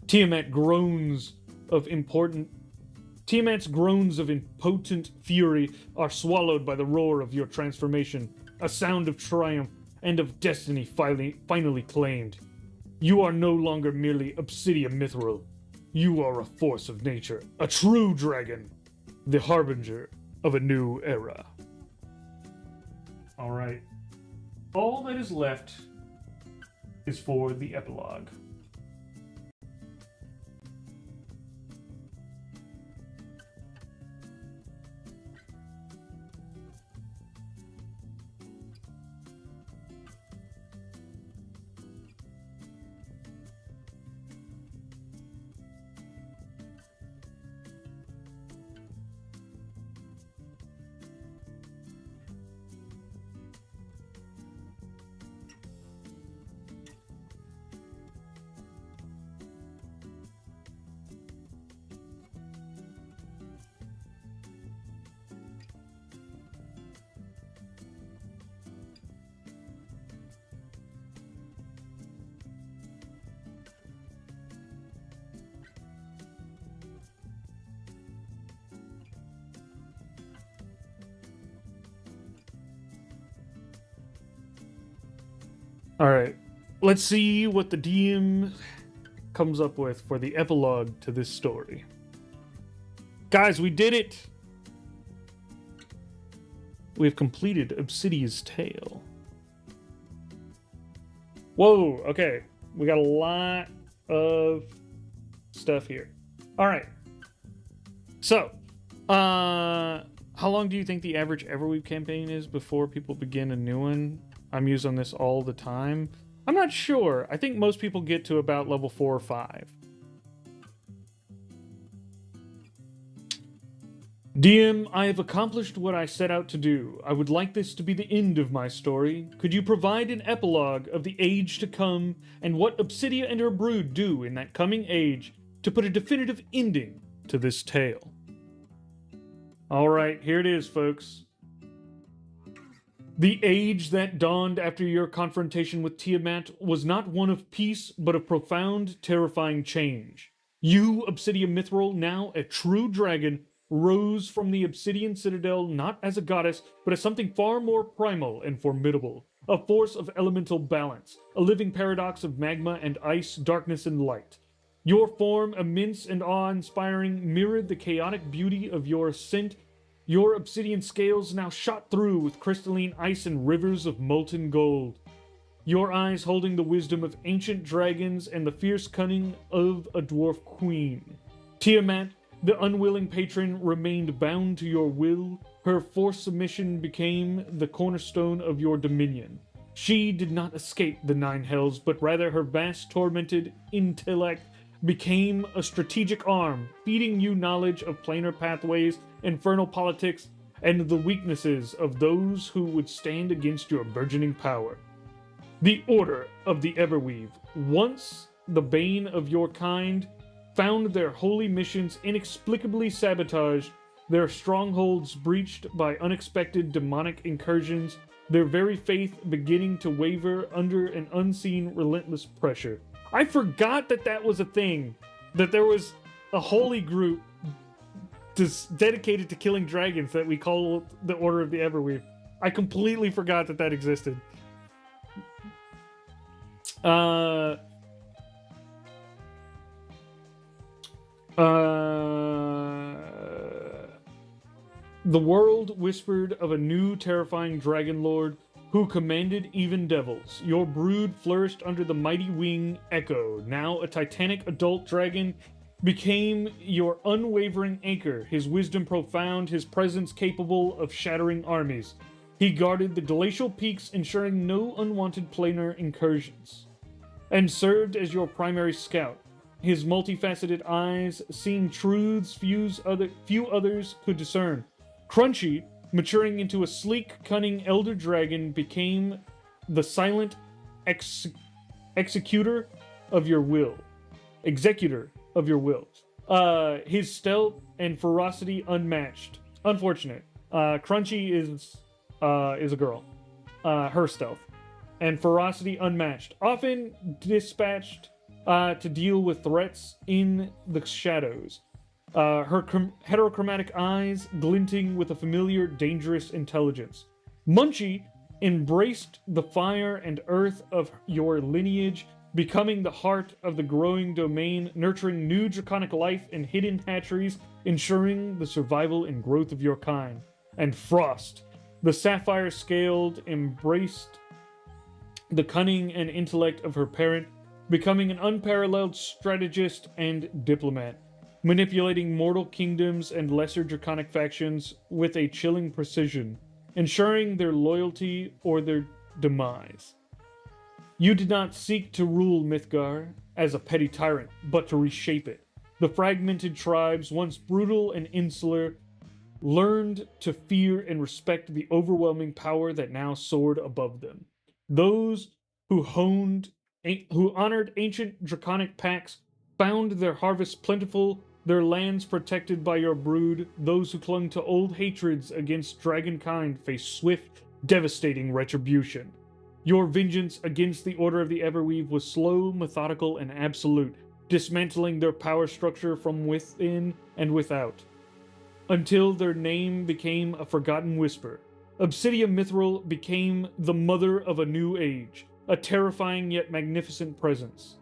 Tiamat's groans of impotent fury are swallowed by the roar of your transformation, a sound of triumph and of destiny finally claimed. You are no longer merely Obsidia Mithril. You are a force of nature, a true dragon, the harbinger of a new era. All right. All that is left is for the epilogue. All right, let's see what the DM comes up with for the epilogue to this story. Guys, we did it! We have completed Obsidia's tale. Whoa, okay. We got a lot of stuff here. All right. So, how long do you think the average Everweave campaign is before people begin a new one? I'm using this all the time. I'm not sure. I think most people get to about level 4 or 5. DM, I have accomplished what I set out to do. I would like this to be the end of my story. Could you provide an epilogue of the age to come and what Obsidia and her brood do in that coming age to put a definitive ending to this tale? Alright, here it is, folks. The age that dawned after your confrontation with Tiamat was not one of peace, but of profound, terrifying change. You, Obsidia Mithril, now a true dragon, rose from the Obsidian Citadel not as a goddess, but as something far more primal and formidable. A force of elemental balance, a living paradox of magma and ice, darkness and light. Your form, immense and awe-inspiring, mirrored the chaotic beauty of your ascent. Your obsidian scales now shot through with crystalline ice and rivers of molten gold. Your eyes holding the wisdom of ancient dragons and the fierce cunning of a dwarf queen. Tiamat, the unwilling patron, remained bound to your will. Her forced submission became the cornerstone of your dominion. She did not escape the Nine Hells, but rather her vast tormented intellect became a strategic arm, feeding you knowledge of planar pathways, infernal politics, and the weaknesses of those who would stand against your burgeoning power. The Order of the Everweave, once the bane of your kind, found their holy missions inexplicably sabotaged, their strongholds breached by unexpected demonic incursions, their very faith beginning to waver under an unseen relentless pressure. I forgot that that was a thing, that there was a holy group dedicated to killing dragons that we call the Order of the Everweave. I completely forgot that that existed. The world whispered of a new terrifying dragon lord who commanded even devils. Your brood flourished under the mighty wing Echo. Now a titanic adult dragon became your unwavering anchor, his wisdom profound, his presence capable of shattering armies. He guarded the glacial peaks, ensuring no unwanted planar incursions, and served as your primary scout. His multifaceted eyes seeing truths few others could discern. Crunchy, maturing into a sleek, cunning elder dragon, became the silent executor of your will. His stealth and ferocity unmatched. Unfortunate. Crunchy is a girl. Her stealth and ferocity unmatched. Often dispatched to deal with threats in the shadows. Her heterochromatic eyes glinting with a familiar, dangerous intelligence. Munchie embraced the fire and earth of your lineage, becoming the heart of the growing domain, nurturing new draconic life in hidden hatcheries, ensuring the survival and growth of your kind. And Frost, the sapphire-scaled, embraced the cunning and intellect of her parent, becoming an unparalleled strategist and diplomat, manipulating mortal kingdoms and lesser draconic factions with a chilling precision, ensuring their loyalty or their demise. You did not seek to rule Mythgar as a petty tyrant, but to reshape it. The fragmented tribes, once brutal and insular, learned to fear and respect the overwhelming power that now soared above them. Those who honored ancient draconic pacts found their harvests plentiful, their lands protected by your brood. Those who clung to old hatreds against dragonkind faced swift, devastating retribution. Your vengeance against the Order of the Everweave was slow, methodical, and absolute, dismantling their power structure from within and without, until their name became a forgotten whisper. Obsidia Mithril became the mother of a new age, a terrifying yet magnificent presence.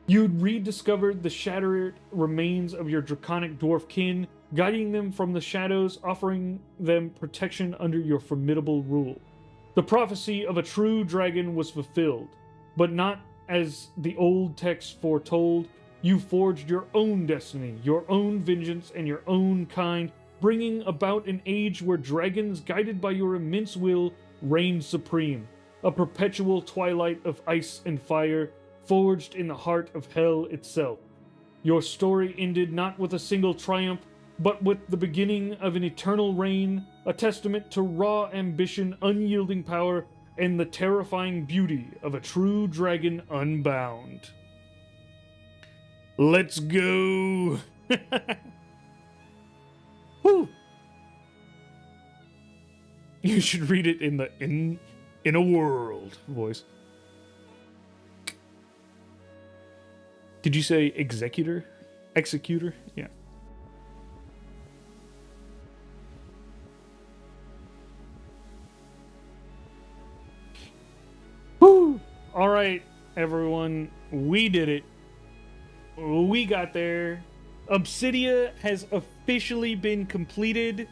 You'd rediscovered the shattered remains of your draconic dwarf kin, guiding them from the shadows, offering them protection under your formidable rule. The prophecy of a true dragon was fulfilled, but not as the old texts foretold. You forged your own destiny, your own vengeance, and your own kind, bringing about an age where dragons, guided by your immense will, reigned supreme. a perpetual twilight of ice and fire forged in the heart of hell itself. Your story ended not with a single triumph, but with the beginning of an eternal reign, a testament to raw ambition, unyielding power, and the terrifying beauty of a true dragon unbound. Let's go! Woo! You should read it in the in a world voice. Did you say executor? Executor? Yeah. Woo! All right, everyone, we did it. We got there. Obsidia has officially been completed.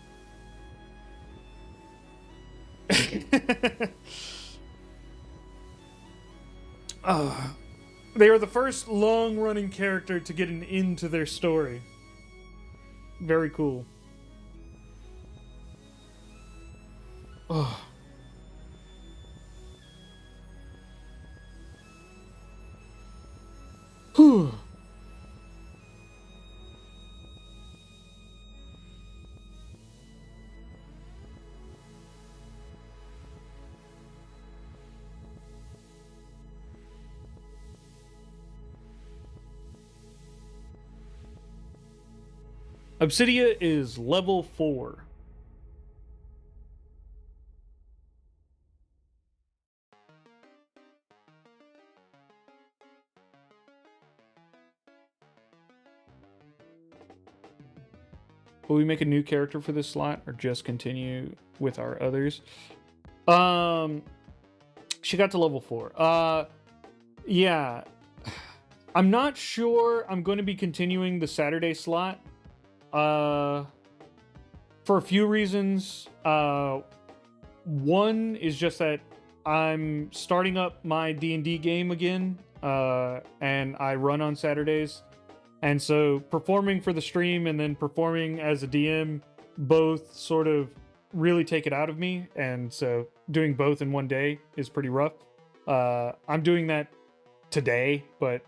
They are the first long-running character to get an end to their story. Very cool. Oh. Whew. Obsidia is level 4. Will we make a new character for this slot or just continue with our others? She got to level 4. Yeah. I'm not sure I'm going to be continuing the Saturday slot. For a few reasons. One is just that I'm starting up my D&D game again, and I run on Saturdays. And so performing for the stream and then performing as a DM both sort of really take it out of me. And so doing both in one day is pretty rough. I'm doing that today, but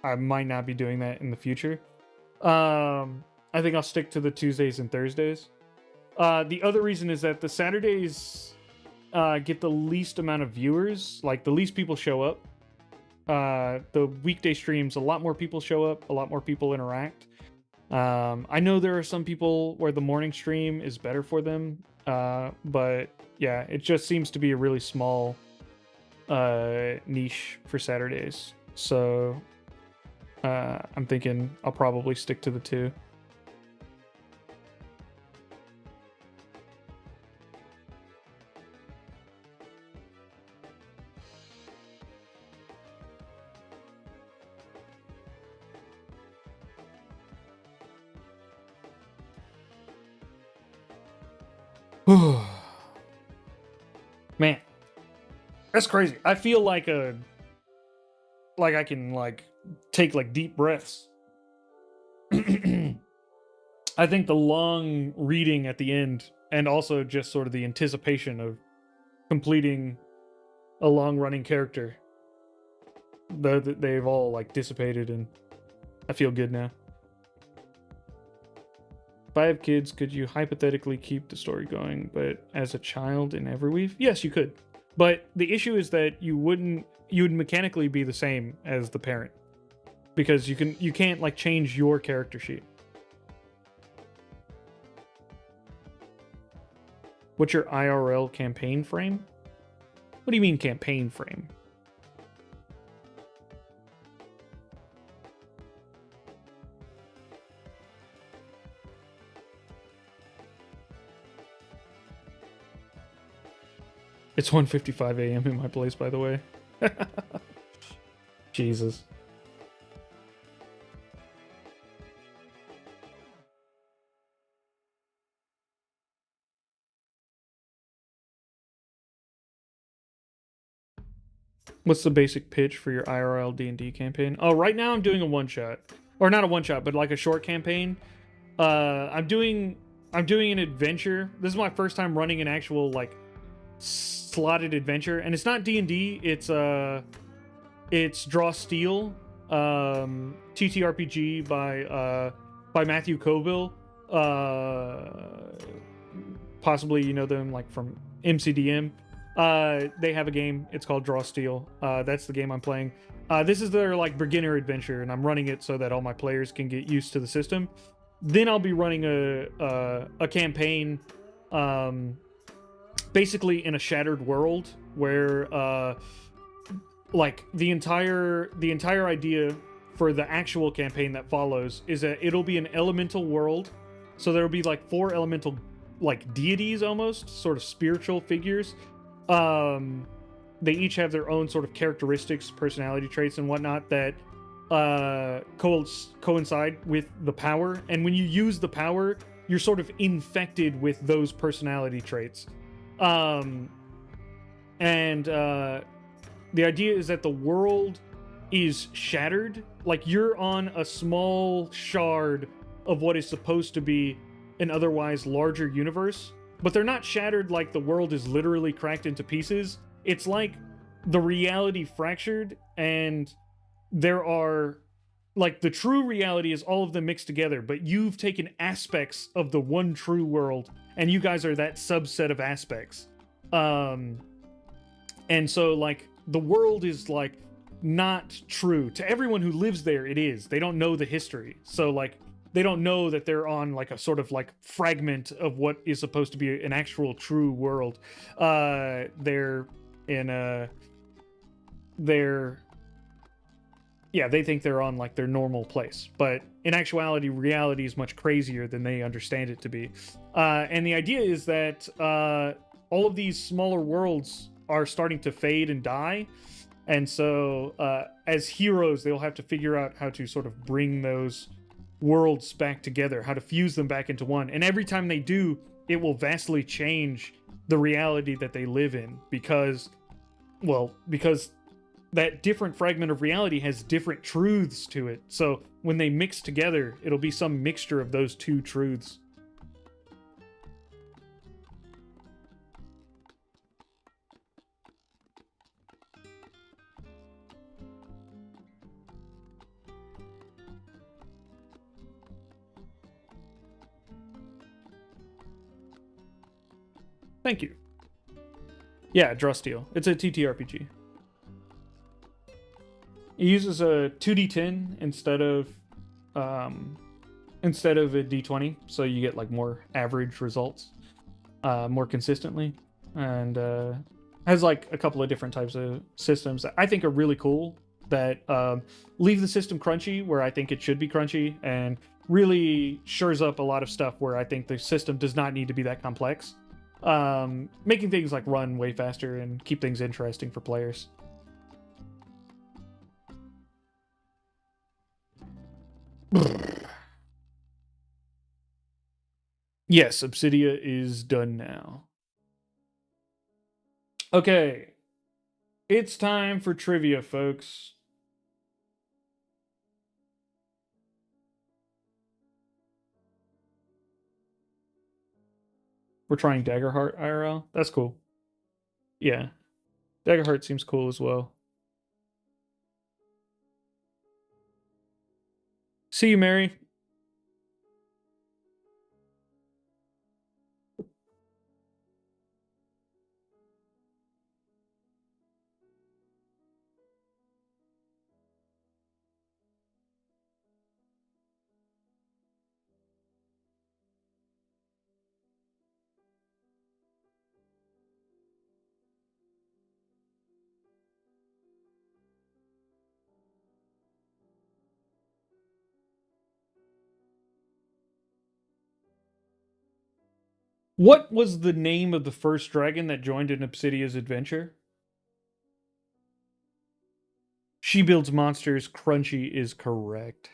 I might not be doing that in the future. I think I'll stick to the Tuesdays and Thursdays. The other reason is that the Saturdays get the least amount of viewers, like the least people show up. The weekday streams, a lot more people show up, a lot more people interact. I know there are some people where the morning stream is better for them, but yeah, it just seems to be a really small niche for Saturdays. So I'm thinking I'll probably stick to the two. Man, that's crazy. I feel like I can take deep breaths. I think the long reading at the end and also just sort of the anticipation of completing a long running character, they've all dissipated, and I feel good now. If I have kids, could you hypothetically keep the story going, but as a child in Everweave? Yes, you could. But the issue is that you would mechanically be the same as the parent. Because you can't change your character sheet. What's your IRL campaign frame? What do you mean campaign frame? It's 1:55 a.m. in my place, by the way. Jesus. What's the basic pitch for your IRL D&D campaign? Oh, right now I'm doing a one-shot. Or not a one-shot, but a short campaign. I'm doing an adventure. This is my first time running an actual slotted adventure, and it's not D&D. It's Draw Steel, TTRPG by Matthew Colville. Possibly you know them like from MCDM. They have a game. It's called Draw Steel. That's the game I'm playing. This is their like beginner adventure, and I'm running it so that all my players can get used to the system. Then I'll be running a campaign, basically in a shattered world where like the entire idea for the actual campaign that follows is that it'll be an elemental world. So there'll be like 4 elemental like deities, almost sort of spiritual figures. They each have their own sort of characteristics, personality traits and whatnot that coincide with the power. And when you use the power, you're sort of infected with those personality traits. The idea is that the world is shattered. Like you're on a small shard of what is supposed to be an otherwise larger universe, but they're not shattered like the world is literally cracked into pieces. It's like the reality fractured, and there are like the true reality is all of them mixed together, but you've taken aspects of the one true world, and you guys are that subset of aspects. And so like the world is like not true to everyone who lives there. It is. They don't know the history, so like they don't know that they're on like a sort of like fragment of what is supposed to be an actual true world. They're in a they think they're on like their normal place, but in actuality reality is much crazier than they understand it to be. And the idea is that all of these smaller worlds are starting to fade and die, and so as heroes they'll have to figure out how to sort of bring those worlds back together, how to fuse them back into one. And every time they do, it will vastly change the reality that they live in, because that different fragment of reality has different truths to it. So when they mix together, it'll be some mixture of those two truths. Thank you. Yeah, Draw Steel. It's a TTRPG. It uses a 2d10 instead of a d20, so you get like more average results more consistently, and has like a couple of different types of systems that I think are really cool, that leave the system crunchy where I think it should be crunchy, and really shores up a lot of stuff where I think the system does not need to be that complex, making things like run way faster and keep things interesting for players. Yes, Obsidia is done now. Okay, it's time for trivia, folks. We're trying Daggerheart IRL. That's cool. Yeah, Daggerheart seems cool as well. See you, Mary. What was the name of the first dragon that joined in Obsidia's adventure? She builds monsters. Crunchy is correct.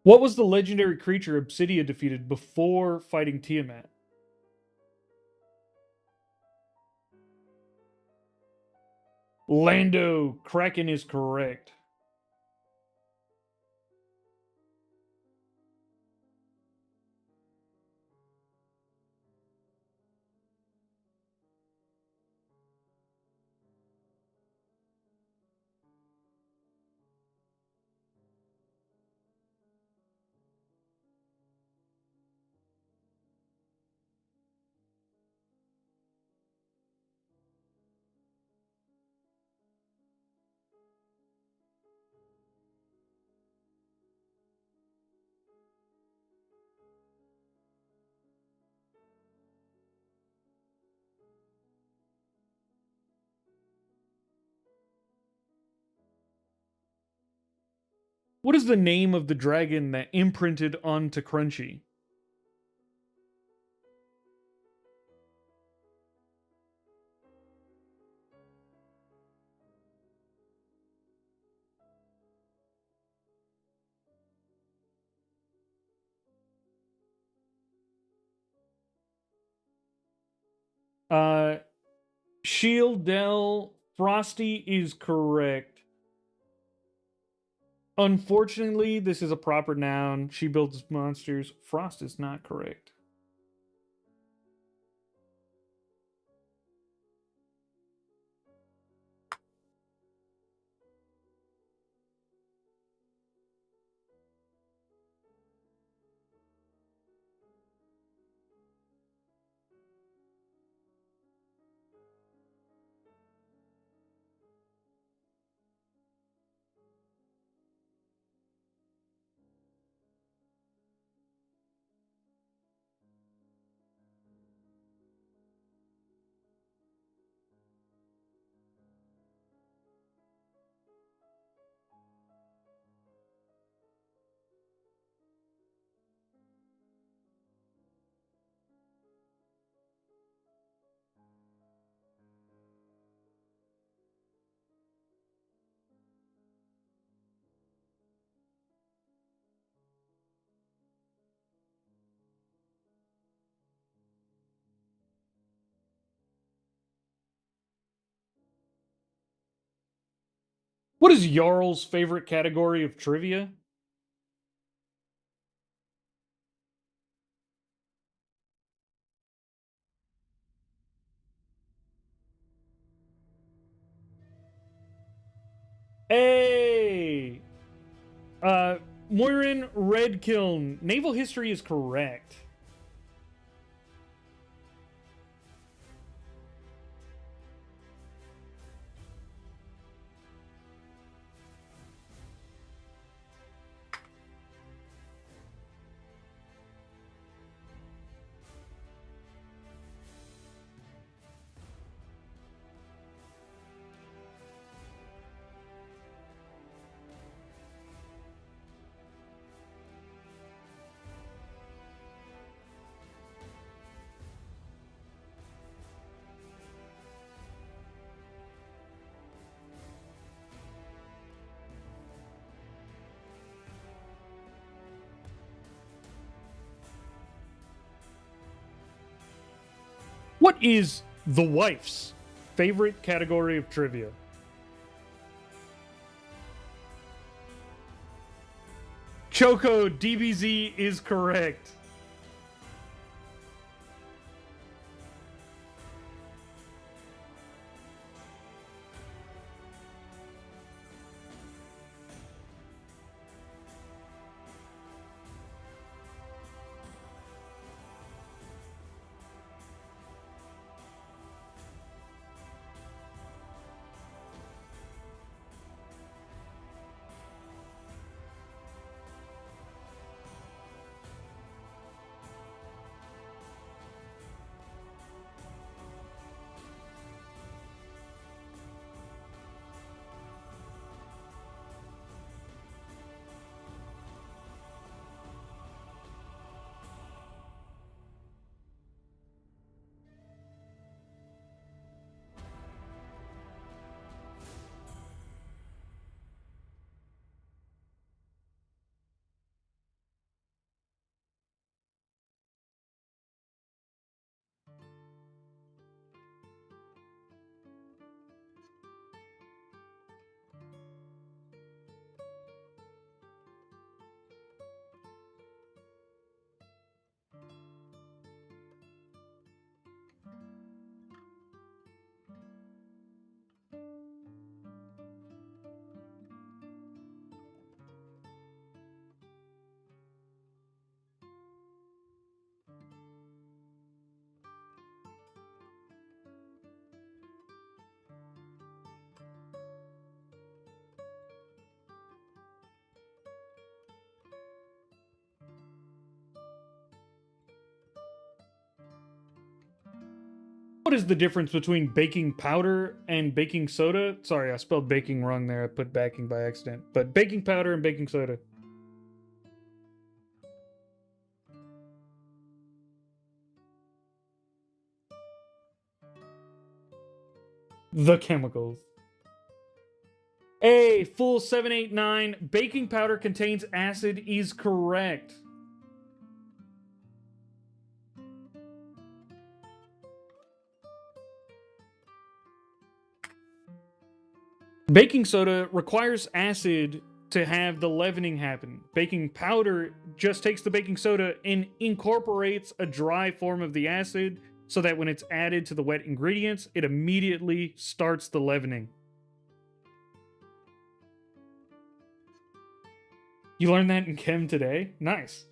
What was the legendary creature Obsidia defeated before fighting Tiamat? Lando. Kraken is correct. What is the name of the dragon that imprinted onto Crunchy? Uh, Shieldell. Frosty is correct. Unfortunately, this is a proper noun. She builds monsters. Frost is not correct. What is Jarl's favorite category of trivia? Hey! Moirin Redkiln. Naval history is correct. What is the wife's favorite category of trivia? Choco, DBZ is correct. What is the difference between baking powder and baking soda? Sorry, I spelled baking wrong there. I put baking by accident. But baking powder and baking soda. The chemicals. A full 789. Baking powder contains acid is correct. Baking soda requires acid to have the leavening happen. Baking powder just takes the baking soda and incorporates a dry form of the acid so that when it's added to the wet ingredients, it immediately starts the leavening. You learned that in chem today? Nice.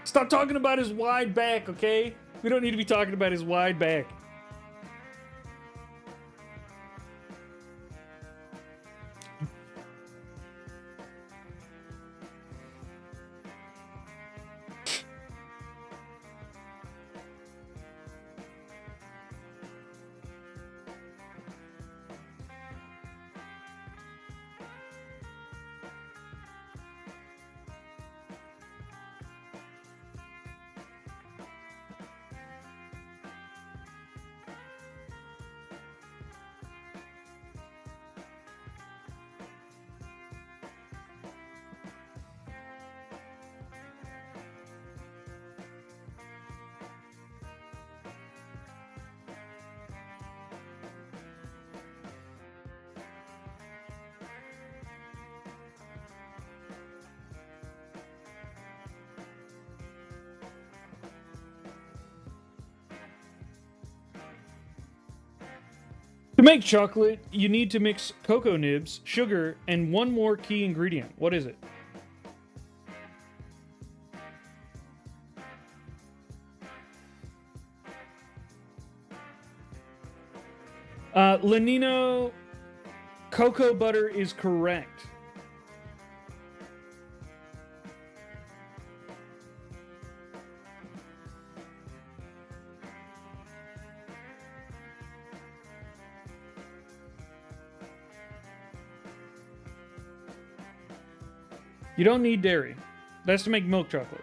Stop talking about his wide back, okay? We don't need to be talking about his wide back. To make chocolate, you need to mix cocoa nibs, sugar, and one more key ingredient. What is it? Lenino, cocoa butter is correct. You don't need dairy. That's to make milk chocolate.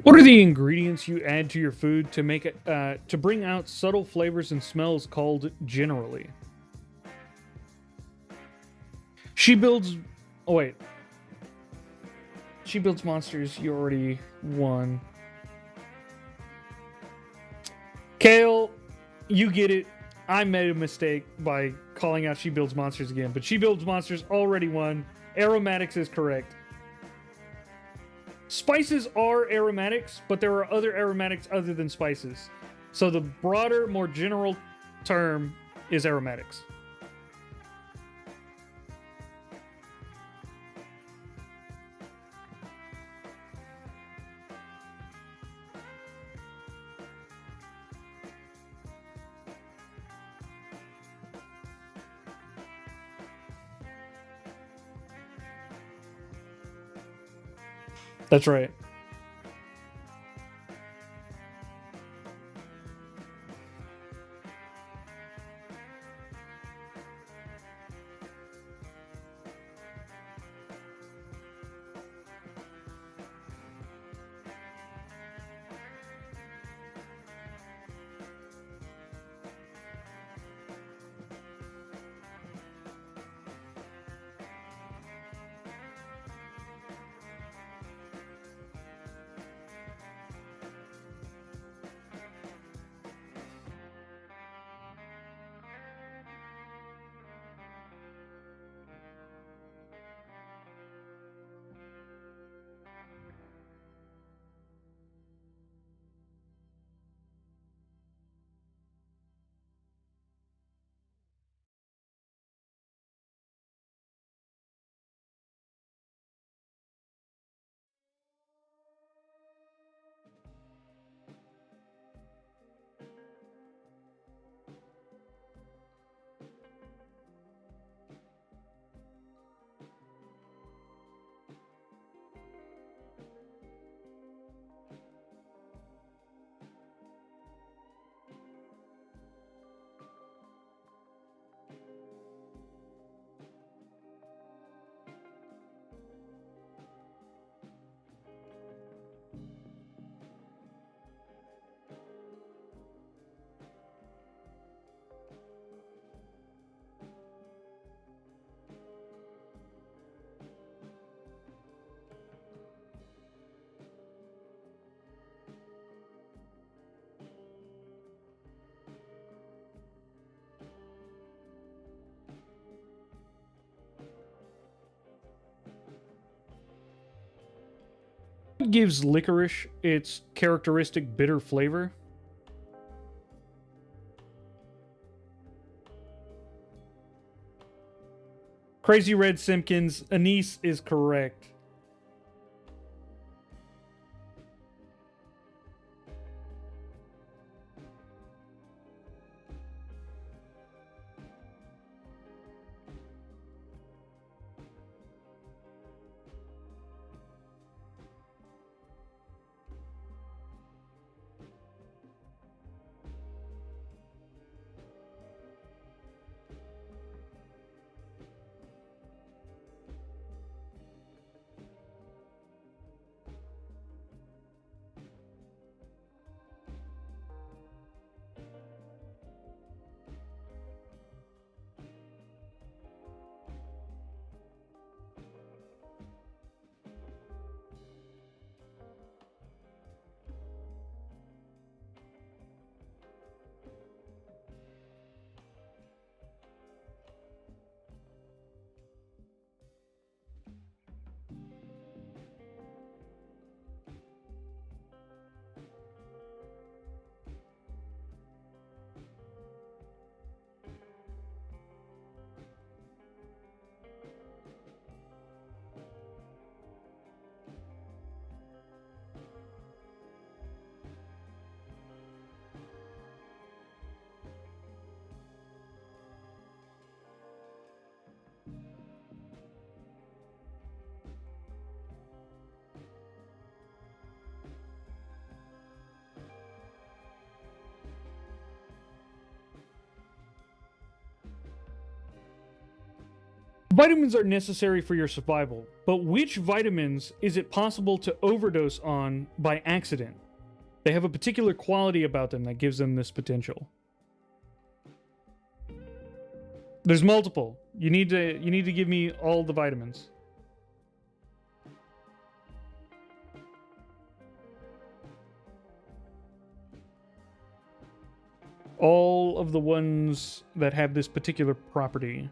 What are the ingredients you add to your food to make it to bring out subtle flavors and smells called generally? She builds. Oh wait. She builds monsters. You already won. Kale, you get it. I made a mistake by calling out She Builds Monsters again, but She Builds Monsters already won. Aromatics is correct. Spices are aromatics, but there are other aromatics other than spices. So the broader, more general term is aromatics. That's right. What gives licorice its characteristic bitter flavor? Crazy Red Simpkins, anise is correct. Vitamins are necessary for your survival, but which vitamins is it possible to overdose on by accident? They have a particular quality about them that gives them this potential. There's multiple. You need to give me all the vitamins. All of the ones that have this particular property.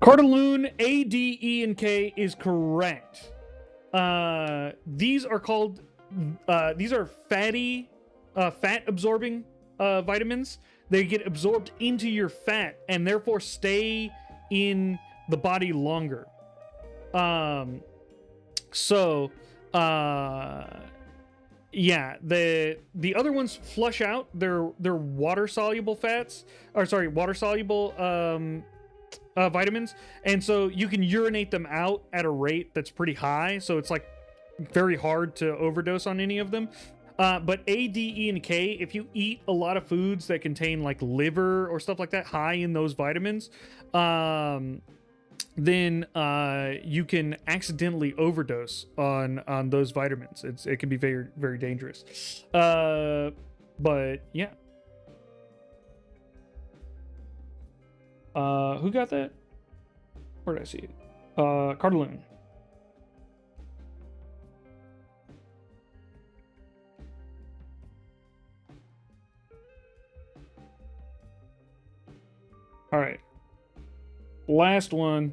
Cardaloon, A, D, E, and K is correct. These are called, these are fatty, fat absorbing vitamins. They get absorbed into your fat and therefore stay in the body longer. So, yeah, the other ones flush out. They're water soluble fats, or sorry, water soluble vitamins, and so you can urinate them out at a rate that's pretty high. So it's like very hard to overdose on any of them. But A, D, E, and K, if you eat a lot of foods that contain like liver or stuff like that high in those vitamins, then you can accidentally overdose on those vitamins. It can be very, very dangerous. But yeah. Who got that? Where did I see it? Cardaloon. All right. Last one.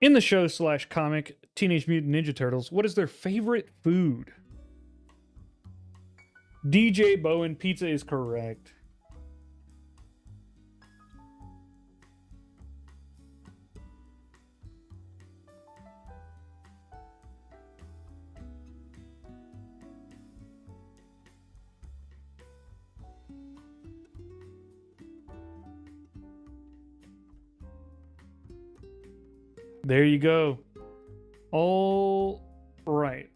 In the show / comic Teenage Mutant Ninja Turtles, what is their favorite food? DJ Bowen, pizza is correct. There you go. All right.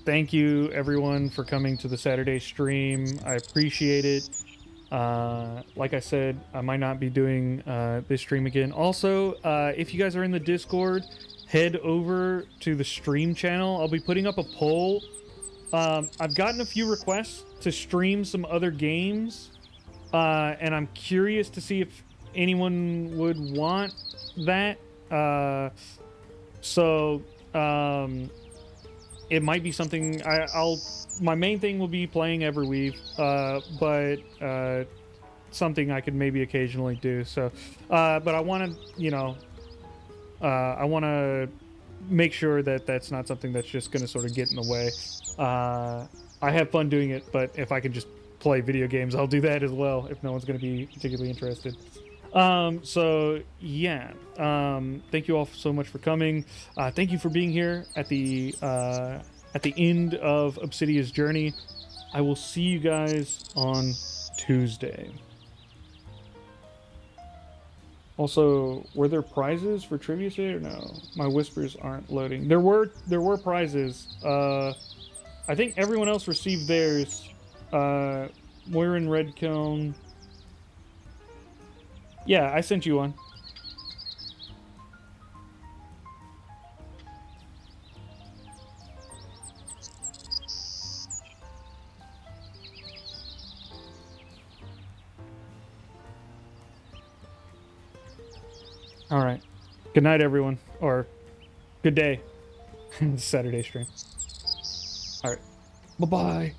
Thank you, everyone, for coming to the Saturday stream. I appreciate it. Like I said, I might not be doing this stream again. Also, if you guys are in the Discord, head over to the stream channel. I'll be putting up a poll. I've gotten a few requests to stream some other games, and I'm curious to see if anyone would want that. It might be something my main thing will be playing Everweave, but something I could maybe occasionally do. So, but I want to, I want to make sure that that's not something that's just going to sort of get in the way. I have fun doing it, but if I can just play video games, I'll do that as well if no one's going to be particularly interested. So yeah, thank you all so much for coming. Thank you for being here at the end of Obsidia's journey. I will see you guys on Tuesday. Also, were there prizes for trivia today or no? My whispers aren't loading. There were prizes. I think everyone else received theirs. Moira Redcone. Yeah, I sent you one. All right. Good night, everyone. Or good day. Saturday stream. All right. Bye-bye.